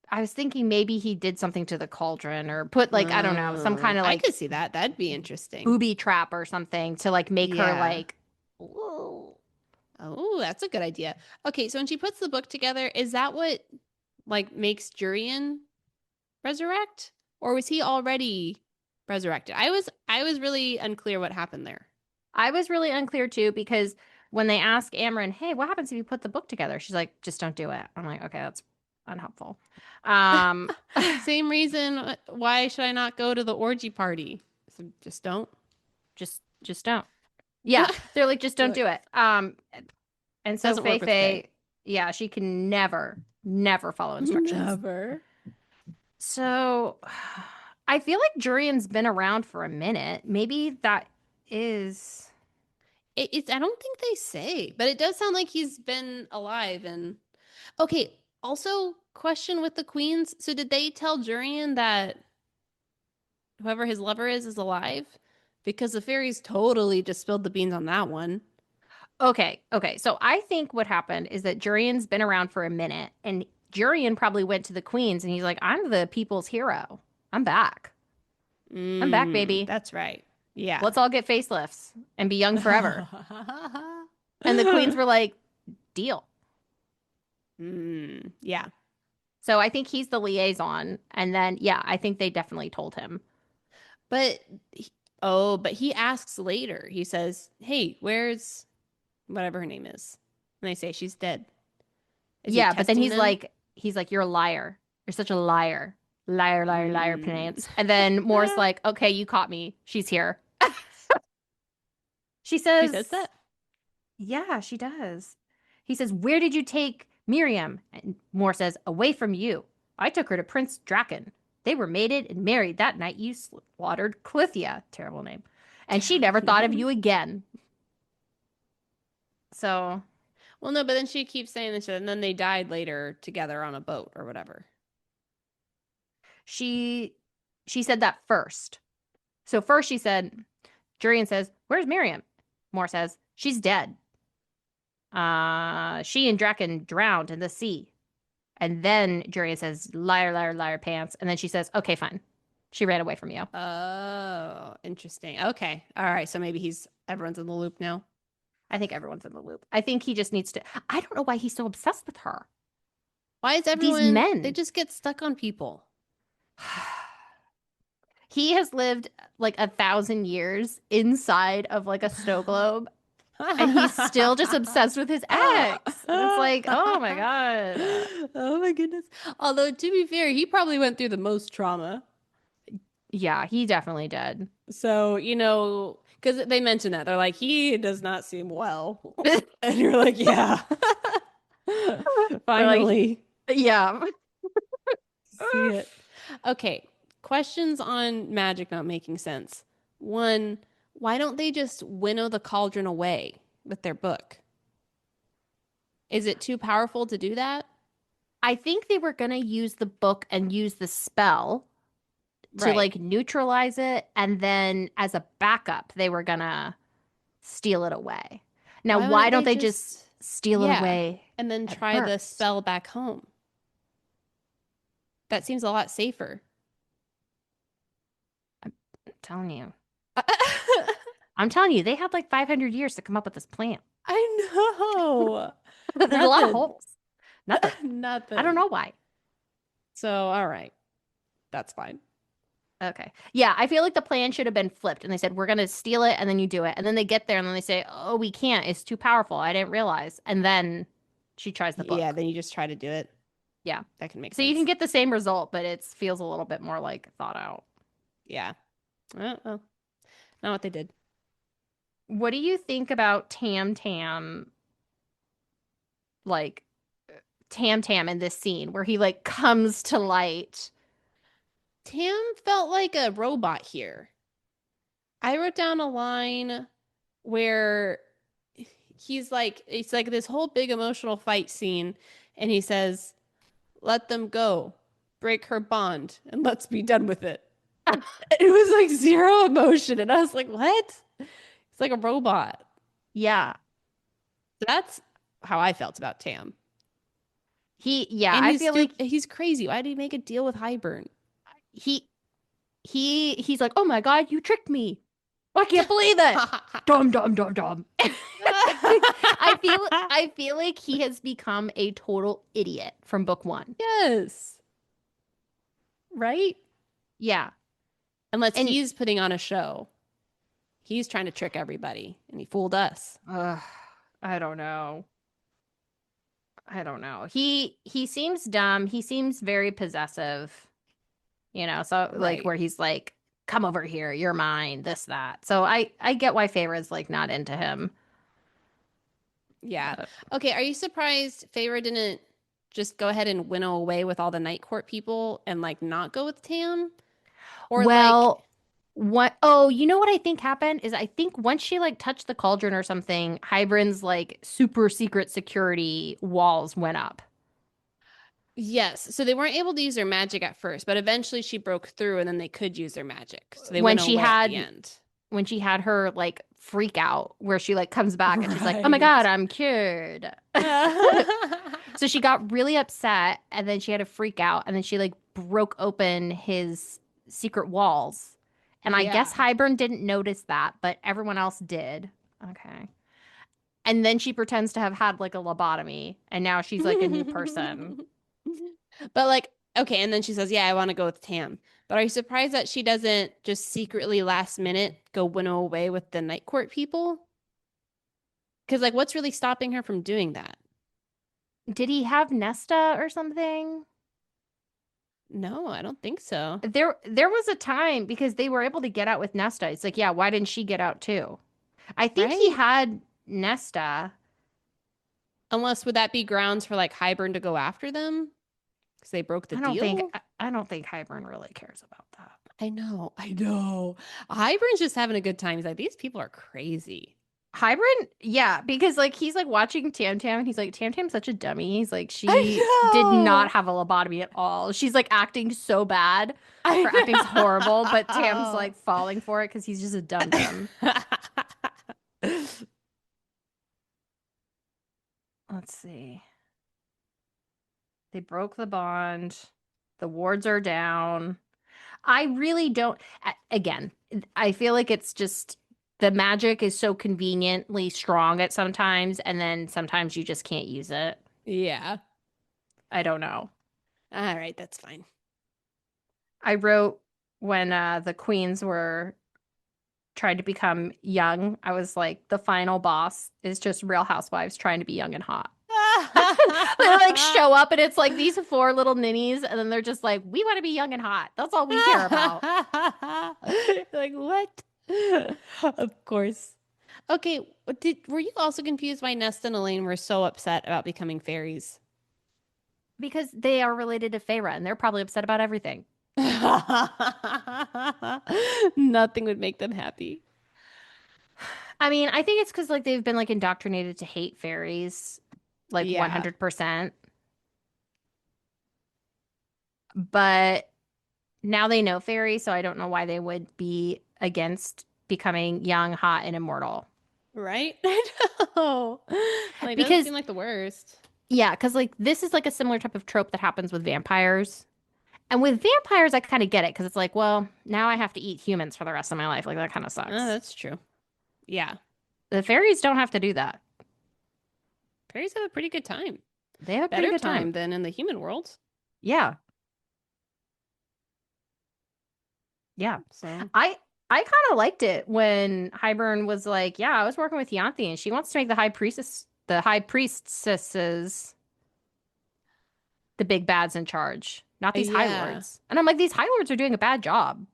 I was thinking maybe he did something to the cauldron or put like I don't know, some kind of I like could see that. That'd be interesting. booby trap or something to like make her Yeah. like, "Whoa." Oh, that's a good idea. Okay, so when she puts the book together, is that what like makes Jurian resurrect? Or was he already resurrected? I was really unclear what happened there. I was really unclear too because when they ask Amryn, "Hey, what happens if you put the book together?" She's like, "Just don't do it." I'm like, "Okay, that's unhelpful." Um, Same reason why should I not go to the orgy party? So just don't. just don't. Yeah, they're like, "Just don't Like, do it." And so doesn't Fei work with Faye. Fei, yeah, she can never follow instructions. Never. So I feel like Jurian's been around for a minute. Maybe that is. It's I don't think they say, but it does sound like he's been alive and okay. Also, question with the queens. So did they tell Jurian that whoever his lover is alive? Because the fairies totally just spilled the beans on that one. Okay. So I think what happened is that Jurian's been around for a minute, and Jurian probably went to the queens, and he's like, "I'm the people's hero. I'm back. I'm back, baby. That's right. Yeah. Let's all get facelifts and be young forever." And the queens were like, "Deal." Yeah. So I think he's the liaison, and then yeah, I think they definitely told him. But but he asks later. He says, "Hey, where's whatever her name is?" And they say she's dead. Is he Yeah, but then testing them? he's like, you're a liar. You're such a liar. Liar, liar, liar, Mm. pants. And then Moore's like, okay, you caught me. She's here. She She says says, that. yeah, she does. He says, where did you take Miriam? And Moore says, away from you. I took her to Prince Draken. They were mated and married that night you slaughtered Clithia. Terrible name. And she never thought of you again. So Well, no, but then she keeps saying this, and then they died later together on a boat or whatever. she she said that first. So first she said, Jurian says, where's Miriam? Moore says, she's dead. She and Draken drowned in the sea. And then Jurian says, liar, liar, liar, pants. And then she says, okay, fine. She ran away from you. Oh, interesting. Okay. All right. So maybe everyone's in the loop now. I think everyone's in the loop. I think he just needs to. I don't know why he's so obsessed with her. Why is These everyone, they men. just get stuck on people? He has lived like 1,000 years inside of like a snow globe, and he's still just obsessed with his ex. And it's like, oh my God. Oh my goodness. Although to be fair, he probably went through the most trauma. Yeah, he definitely did. So, because they mentioned that. They're like, he does not seem well. And you're like, yeah. We're like, Finally, yeah. see it. Okay. Questions on magic not making sense. One, why don't they just winnow the cauldron away with their book? Is it too powerful to do that? I think they were gonna use the book and use the spell to Right. like neutralize it, and then as a backup, they were gonna steal it away. Now, Why why wouldn't don't they they just just, steal it yeah, away and then at try the first? spell back home? That seems a lot safer. I'm telling you. I'm telling you, they had like 500 years to come up with this plan. I know. There's a lot of Nothing. holes. Nothing. I don't Nothing. know why. So, all right. That's fine. Okay. Yeah, I feel like the plan should have been flipped and they said, we're going to steal it and then you do it. And then they get there and then they say, oh, we can't. It's too powerful. I didn't realize. And then she tries the Yeah, book. then you just try to do it. Yeah. That can make So you can sense. get the same result, but it feels a little bit more like thought out. Yeah. Well, not what they did. What do you think about Tam Tam, like Tam Tam in this scene where he like comes to light? Tam felt like a robot here. I wrote down a line where it's like this whole big emotional fight scene, and he says, "Let them go, break her bond, and let's be done with it." It was like zero emotion, and I was like, "What?" It's like a robot. Yeah. So that's how I felt about Tam. Yeah, And I feel like he's crazy. Why did he make a deal with Hybern? he he's like, "Oh my God, you tricked me. I can't believe it." Dum dum dum dum. I feel like he has become a total idiot from book one. Yes. Right? Yeah. Unless And he's putting on a show. He's trying to trick everybody, and he fooled us. I don't know. I don't know. He seems dumb. He seems very possessive. So like Right. where he's like, "Come over here, you're mine," this that. So I get why Feyre's like not into him. Yeah. But Okay. Are you surprised Feyre didn't just go ahead and winnow away with all the Night Court people and like not go with Tam? Or like, well, what? Oh, you know what I think happened is I think once she like touched the cauldron or something, Hybern's like super secret security walls went up. yes. So they weren't able to use their magic at first, but eventually she broke through and then they could use their magic. So they when went she away at the had end. when she had her like freak out where she like comes back and she's like, "Oh my Right. God, I'm cured." So she got really upset and then she had a freak out and then she like broke open his secret walls. And I Yeah. guess Hybern didn't notice that, but everyone else did. Okay. And then she pretends to have had like a lobotomy and now she's like a new person. But like, okay, and then she says, "Yeah, I want to go with Tam." But are you surprised that she doesn't just secretly last minute go winnow away with the Night Court people? Because like, what's really stopping her from doing that? Did he have Nesta or something? No, I don't think so. There was a time because they were able to get out with Nesta. It's like, yeah, why didn't she get out too? I think he Right? had Nesta. Unless would that be grounds for like Hybern to go after them? Because they broke the deal? I don't think Hybern really cares about that. I know. I know. Hybern's just having a good time. He's like, these people are crazy. Hybern, yeah, because like he's like watching Tam Tam and he's like, Tam Tam's such a dummy. He's like, she I did not know. have a lobotomy at all. She's like acting so bad. Her acting's horrible, but Tam's I like falling for it because he's just a dum dum. know. Let's see. They broke the bond. The wards are down. I really don't. Again, I feel like it's just the magic is so conveniently strong at sometimes, and then sometimes you just can't use it. Yeah. I don't know. All right, that's fine. I wrote when the queens were trying to become young, I was like, the final boss is just Real Housewives trying to be young and hot. They like show up and it's like these four little ninnies, and then they're just like, we want to be young and hot. That's all we care about. Like what? Of course. Okay, were you also confused why Nesta and Elaine were so upset about becoming fairies? Because they are related to Feyre and they're probably upset about everything. Nothing would make them happy. I mean, I think it's because like they've been like indoctrinated to hate fairies like Yeah. 100%. But now they know fairies, so I don't know why they would be against becoming young, hot, and immortal. Right? I know. Like, doesn't Because seem like the worst. yeah, because like this is like a similar type of trope that happens with vampires. And with vampires, I kind of get it because it's like, well, now I have to eat humans for the rest of my life. Like that kind of Oh, sucks. that's true. Yeah. The fairies don't have to do that. Fairies have a pretty good time. They have a pretty Better good time. time than in the human world. Yeah. Yeah. So, I kind of liked it when Hybern was like, "Yeah, I was working with Yanthi, and she wants to make the high priestesses, the big bads in charge, not these High yeah. Lords." And I'm like, "These High Lords are doing a bad job."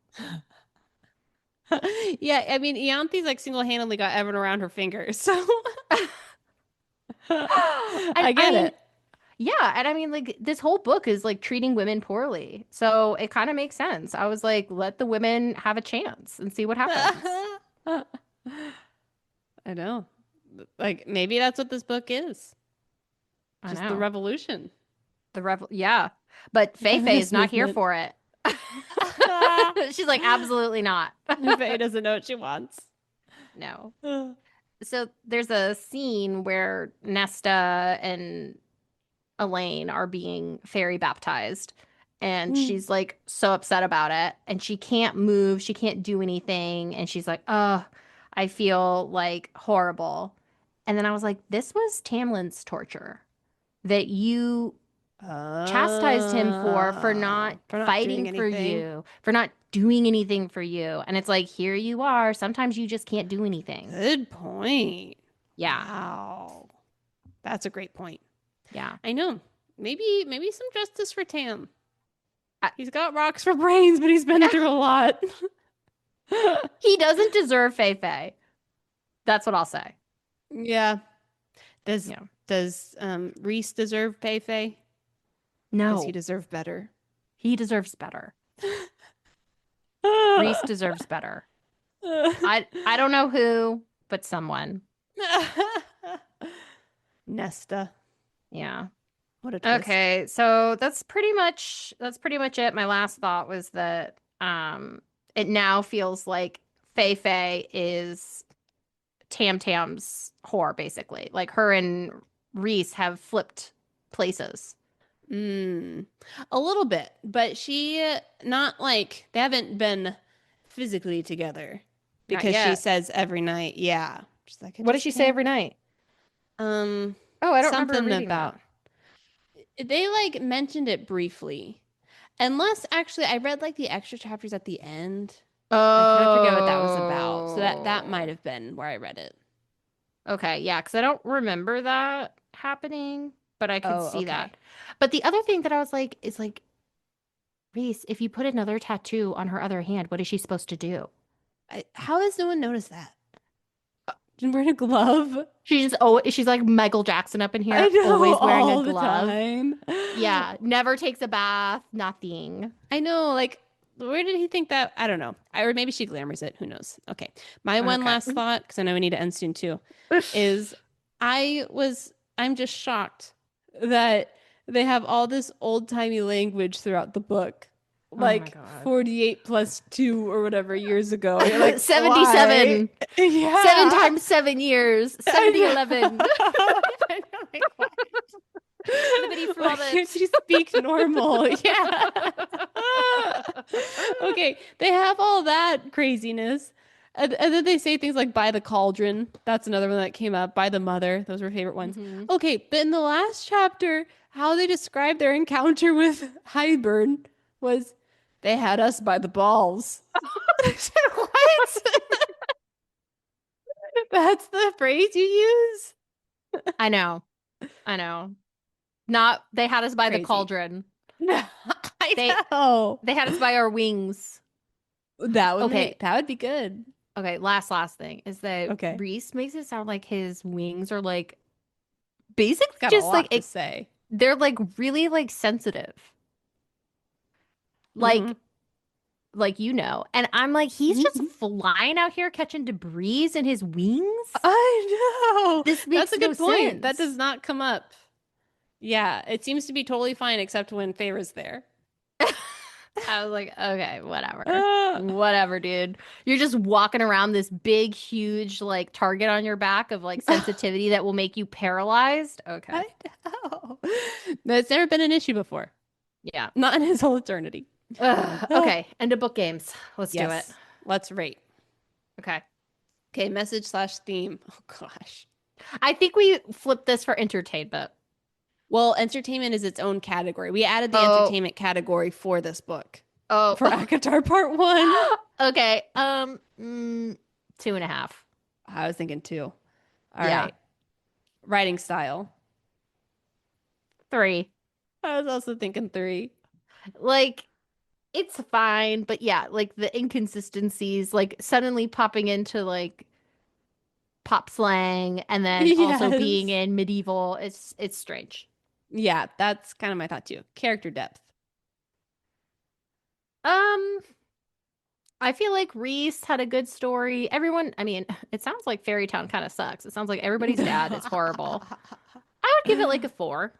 Yeah, I mean, Ianthi's like single-handedly got Evan around her finger, so And I I get mean, it. yeah, and I mean, like this whole book is like treating women poorly, so it kind of makes sense. I was like, let the women have a chance and see what happens. I know. Like maybe that's what this book is. I Just the know revolution. yeah, but Fei Fei is Feminist not here movement. for it. She's like, absolutely not. Faye doesn't know what she wants. No. So there's a scene where Nesta and Elaine are being fairy baptized, and she's like so upset about it, and she can't move, she can't do anything, and she's like, "Oh, I feel like horrible." And then I was like, "This was Tamlin's torture that you chastised him for not For not fighting doing for anything. you, for not doing anything for you." And it's like, here you are. Sometimes you just can't do anything. Good point. Yeah. Wow. That's a great point. Yeah. I know. Maybe some justice for Tam. I- He's got rocks for brains, but he's been through a lot. He doesn't deserve Fei Fei. That's what I'll say. Yeah. Does Yeah. does Reese deserve Fei Fei? Does he No, deserve better? he deserves better. Reese deserves better. I don't know who, but someone. Nesta. Yeah. What a twist. Okay, so that's pretty much it. My last thought was that it now feels like Fei Fei is Tam Tam's whore, basically. Like her and Reese have flipped places. Mm, a little bit, but she not like they haven't been physically together Not because she yet. says every night, yeah. She's like, I What does just she say can't. every night? Um, Oh, I don't remember something reading that. about they like mentioned it briefly. Unless actually I read like the extra chapters at the end. I kind of forget what that was about. So that might Oh. have been where I read it. Okay, yeah, because I don't remember that happening, but I could Oh, see okay. that. But the other thing that I was like is like, Reese, if you put another tattoo on her other hand, what is she supposed to do? How has no one noticed that? Didn't wear a glove. She's like Michael Jackson up in I here, know always wearing a all the glove. time. Yeah, never takes a bath, nothing. I know, like, where did he think that? I don't know. Or maybe she glamours it. Who knows? Okay. My one Okay. last thought, because I know we need to end soon too, is I'm just shocked that they have all this old-timey language throughout the book. Oh my Like God. 48 plus 2 or whatever years ago. You're like, why? 77. Seven Yeah. times 7 years. I 70, 11. know. I know, like, why? Skibbity Why can't flobbit. you speak normal? Yeah. Okay, they have all that craziness. And then they say things like by the cauldron. That's another one that came up. By the mother. Those were favorite ones. Hmm. Okay, but in the last chapter, how they described their encounter with Hybern was they had us by the balls. I said, what? That's the phrase you use? I know. I know. Not they had us by the Crazy. cauldron. No, I They know. they had us by our wings. Okay. That would be good. Okay, last thing is that Okay. Reese makes it sound like his wings are like basically Got a just like lot to say. they're like really like sensitive. Hmm. Like and I'm like he's just flying out here catching debris in his wings. I know. This That's makes a no good point. That does sense. not come up. Yeah, it seems to be totally fine except when Feyre's there. I was like, okay, whatever. Uh, Whatever, dude. You're just walking around this big, huge, like, target on your back of like sensitivity that will make you paralyzed. Okay. I know. That's never been an issue before. Yeah. Not in his whole eternity. Ugh. Okay. End of book games. Let's do it. Yes. Let's rate. Okay. Okay, message slash theme. Oh gosh. I think we flipped this for entertainment. Well, entertainment is its own category. We added the Oh, entertainment category for this book. oh. For Akatar Part 1. Okay. 2.5. I was thinking 2. All Yeah. right. Writing style. 3. I was also thinking 3. Like, it's fine, but yeah, like the inconsistencies, like suddenly popping into like pop slang and then also being Yes. in medieval. It's strange. Yeah, that's kind of my thought too. Character depth. Um, I feel like Reese had a good story. Everyone, I mean, it sounds like Fairytown kind of sucks. It sounds like everybody's dad is horrible. I would give it like a 4.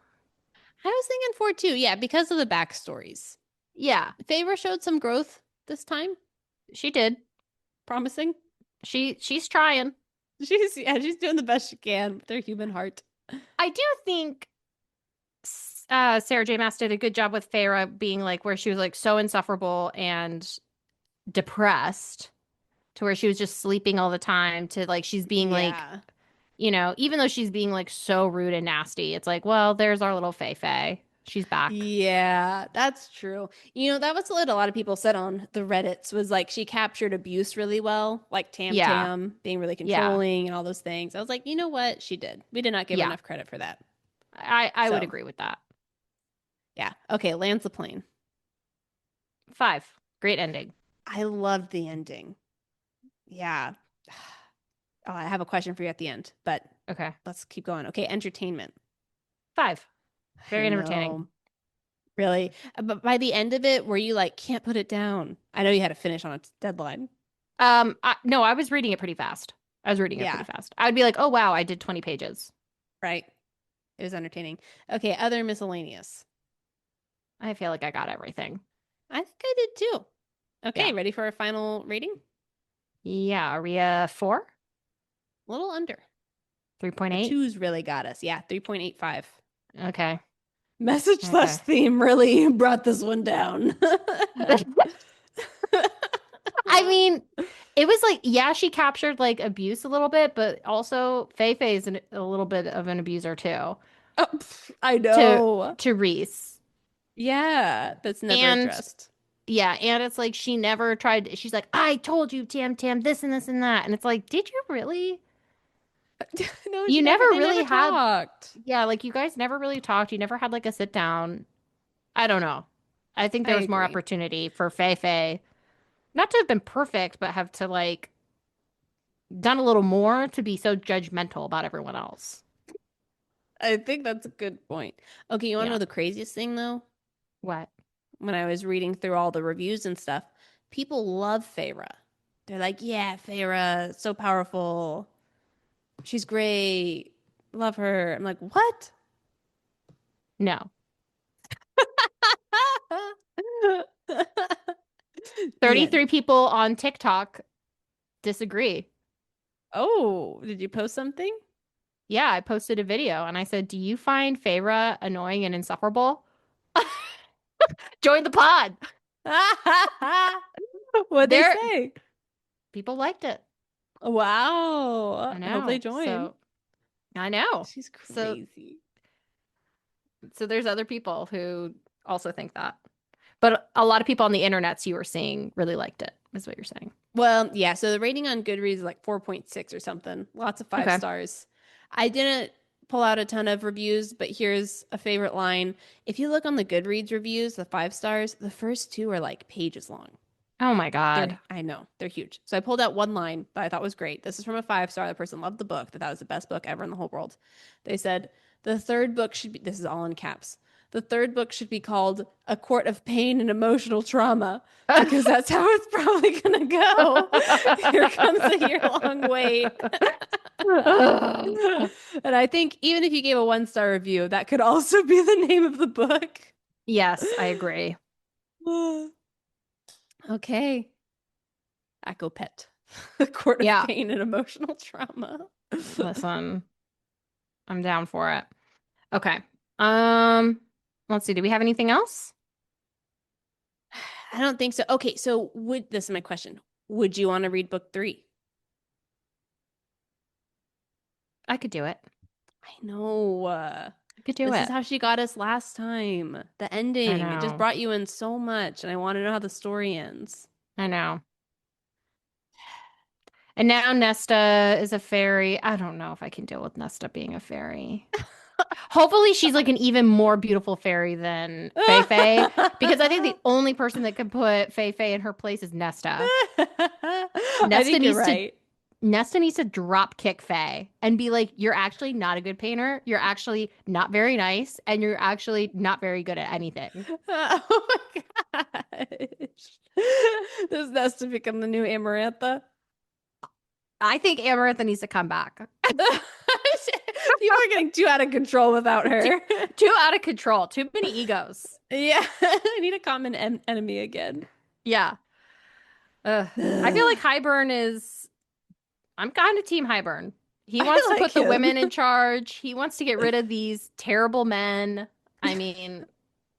I was thinking 4 too. Yeah, because of the backstories. Yeah, Favor showed some growth this time. she did. Promising. She's trying. She's doing the best she can with her human heart. I do think Sarah J. Maas did a good job with Feyre being like where she was like so insufferable and depressed to where she was just sleeping all the time to like she's being like, Yeah. even though she's being like so rude and nasty, it's like, well, there's our little Fei Fei. She's back. Yeah, that's true. That was what a lot of people said on the Reddits was like she captured abuse really well, like Tam Yeah. Tam being really Yeah. controlling and all those things. I was like, you know what? She did. We did not give her Yeah. enough credit for that. I would So, agree with that. yeah. Okay, lands the plane. 5. Great ending. I loved the ending. Yeah. Oh, I have a question for you at the end, but Okay. let's keep going. Okay, entertainment. 5. Very I entertaining. know. Really? But by the end of it, were you like, can't put it down? I know you had to finish on a deadline. No, I was reading it pretty fast. I was reading it Yeah, pretty fast. I'd be like, oh wow, I did 20 pages. right. It was entertaining. Okay, other miscellaneous. I feel like I got everything. I think I did too. Okay, Yeah. ready for a final rating? Yeah. Are we a 4? A little under. The 3.8? twos really got us. Yeah, 3.85. Okay. Message slash Okay. theme really brought this one down. I mean, it was like, yeah, she captured like abuse a little bit, but also Fei Fei is a little bit of an abuser too Oh, I know. to Reese. Yeah, that's never And addressed. yeah, and it's like she never tried. She's like, I told you, Tam, this and this and that. And it's like, did you really? No, You never they never really had, talked. yeah, like you guys never really talked. You never had like a sit down. I don't know. I think I there was more agree. opportunity for Fei Fei not to have been perfect, but have to like done a little more to be so judgmental about everyone else. I think that's a good point. Okay, you want to know Yeah. the craziest thing though? What? When I was reading through all the reviews and stuff, people love Feyre. They're like, yeah, Feyre, so powerful. She's great. Love her. I'm like, what? No. The end. 33 people on TikTok disagree. Oh, did you post something? Yeah, I posted a video and I said, "Do you find Feyre annoying and insufferable? Join the pod." What'd they There, say? people liked it. Wow. I I hope they know. join. So, I know. She's So, crazy. there's other people who also think that. But a lot of people on the internets you were seeing really liked it, is what you're saying. Well, yeah, so the rating on Goodreads is like 4.6 or something. Lots of five Okay. stars. I didn't pull out a ton of reviews, but here's a favorite line. If you look on the Goodreads reviews, the 5 stars, the first two are like pages long. Oh my God. I know, they're huge. So I pulled out one line that I thought was great. This is from a 5 star. The person loved the book, that was the best book ever in the whole world. They said, the third book should be, this is all in caps. The third book should be called A Court of Pain and Emotional Trauma because that's how it's probably going to go. Here comes a year-long wait. And I think even if you gave a 1 star review, that could also be the name of the book. Yes, I agree. Okay. Echo Pet. A Court of Yeah. Pain and Emotional Trauma. Listen, I'm down for it. Okay. Um, let's see. Do we have anything else? I don't think so. Okay, so would this is my question. Would you want to read book 3? I could do it. I know. I could do This is it. how she got us last time. The I ending. It just know. brought you in so much, and I want to know how the story ends. I know. And now Nesta is a fairy. I don't know if I can deal with Nesta being a fairy. Hopefully she's like an even more beautiful fairy than Fei Fei, because I think the only person that could put Fei Fei in her place is Nesta. I Nesta think you're needs to right. Nesta needs to drop kick Faye and be like, you're actually not a good painter. You're actually not very nice. And you're actually not very good at anything. Oh my gosh. This has to become the new Amarantha. I think Amarantha needs to come back. People are getting too out of control without Too, her. too out of control. Too many egos. Yeah, I need a common enemy again. Yeah. Ugh. I feel like Highburn is. I'm kind of team Highburn. He I wants to like put the him. women in charge. He wants to get rid of these terrible men. I mean,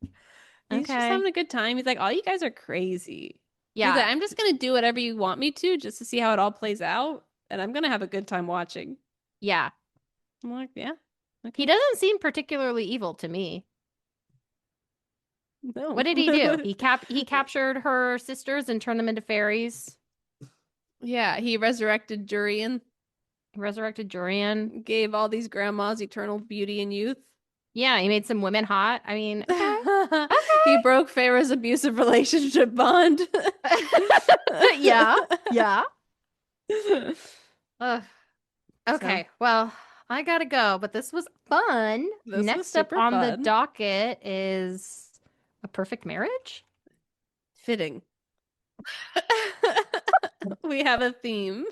He's just okay. having a good time. He's like, all you guys are crazy. He's like, Yeah. I'm just gonna do whatever you want me to just to see how it all plays out, and I'm gonna have a good time watching. Yeah. I'm like, yeah, He okay. doesn't seem particularly evil to me. What No. did he do? He captured her sisters and turned them into fairies. Yeah, he resurrected Jurian, He resurrected Jorian. gave all these grandmas eternal beauty and youth. Yeah, he made some women hot. I mean, okay. He broke Pharaoh's abusive relationship bond. Okay. Yeah. Yeah. Ugh. So Okay. Well, I gotta go, but this was fun. this was Next up super on the fun. docket is A Perfect Marriage. Fitting. We have a theme.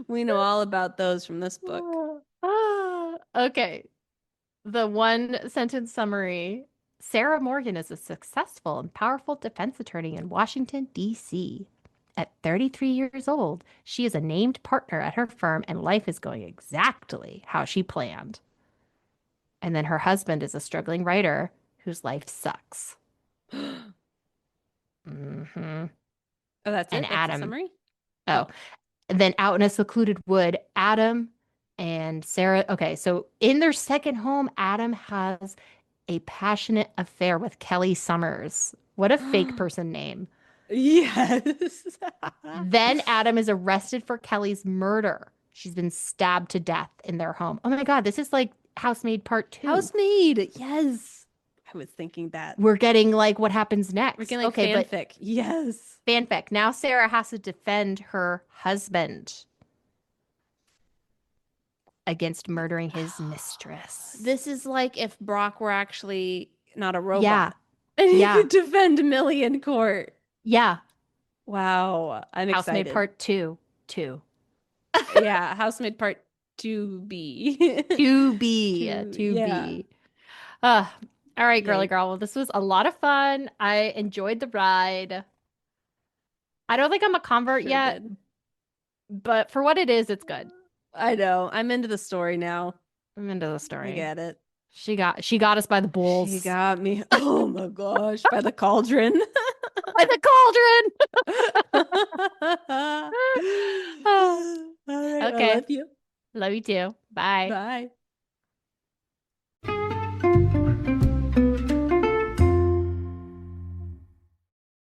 We know all about those from this book. Okay. The one sentence summary. Sarah Morgan is a successful and powerful defense attorney in Washington, D.C. At 33 years old, she is a named partner at her firm and life is going exactly how she planned. And then her husband is a struggling writer whose life sucks. Oh, Hmm. that's And it? That's the Adam. summary? Oh, Oh. and then out in a secluded wood, Adam and Sarah. Okay, so in their second home, Adam has a passionate affair with Kelly Summers. What a fake person name. Yes. Then Adam is arrested for Kelly's murder. She's been stabbed to death in their home. Oh my God, this is like Housemaid Part 2. Housemaid. Yes. I was thinking that. We're getting like what happens next. We're getting like Okay, but fanfic. Yes. fanfic. Now Sarah has to defend her husband against murdering his mistress. This is like if Brock were actually not a robot. Yeah. And he Yeah. could defend Millie in court. Yeah. Wow. I'm Housemaid excited. Part 2. 2. Yeah. Housemaid Part 2B. 2B. Yeah. 2B. All right, girly Yay. girl. Well, this was a lot of fun. I enjoyed the ride. I don't think I'm a convert Sure yet, did. but for what it is, it's good. I know. I'm into the story now. I'm into the I story. get it. She got us by the balls. She got me. Oh my gosh. By the cauldron. By the cauldron. All right. Okay. I love you. Love you too. Bye. Bye.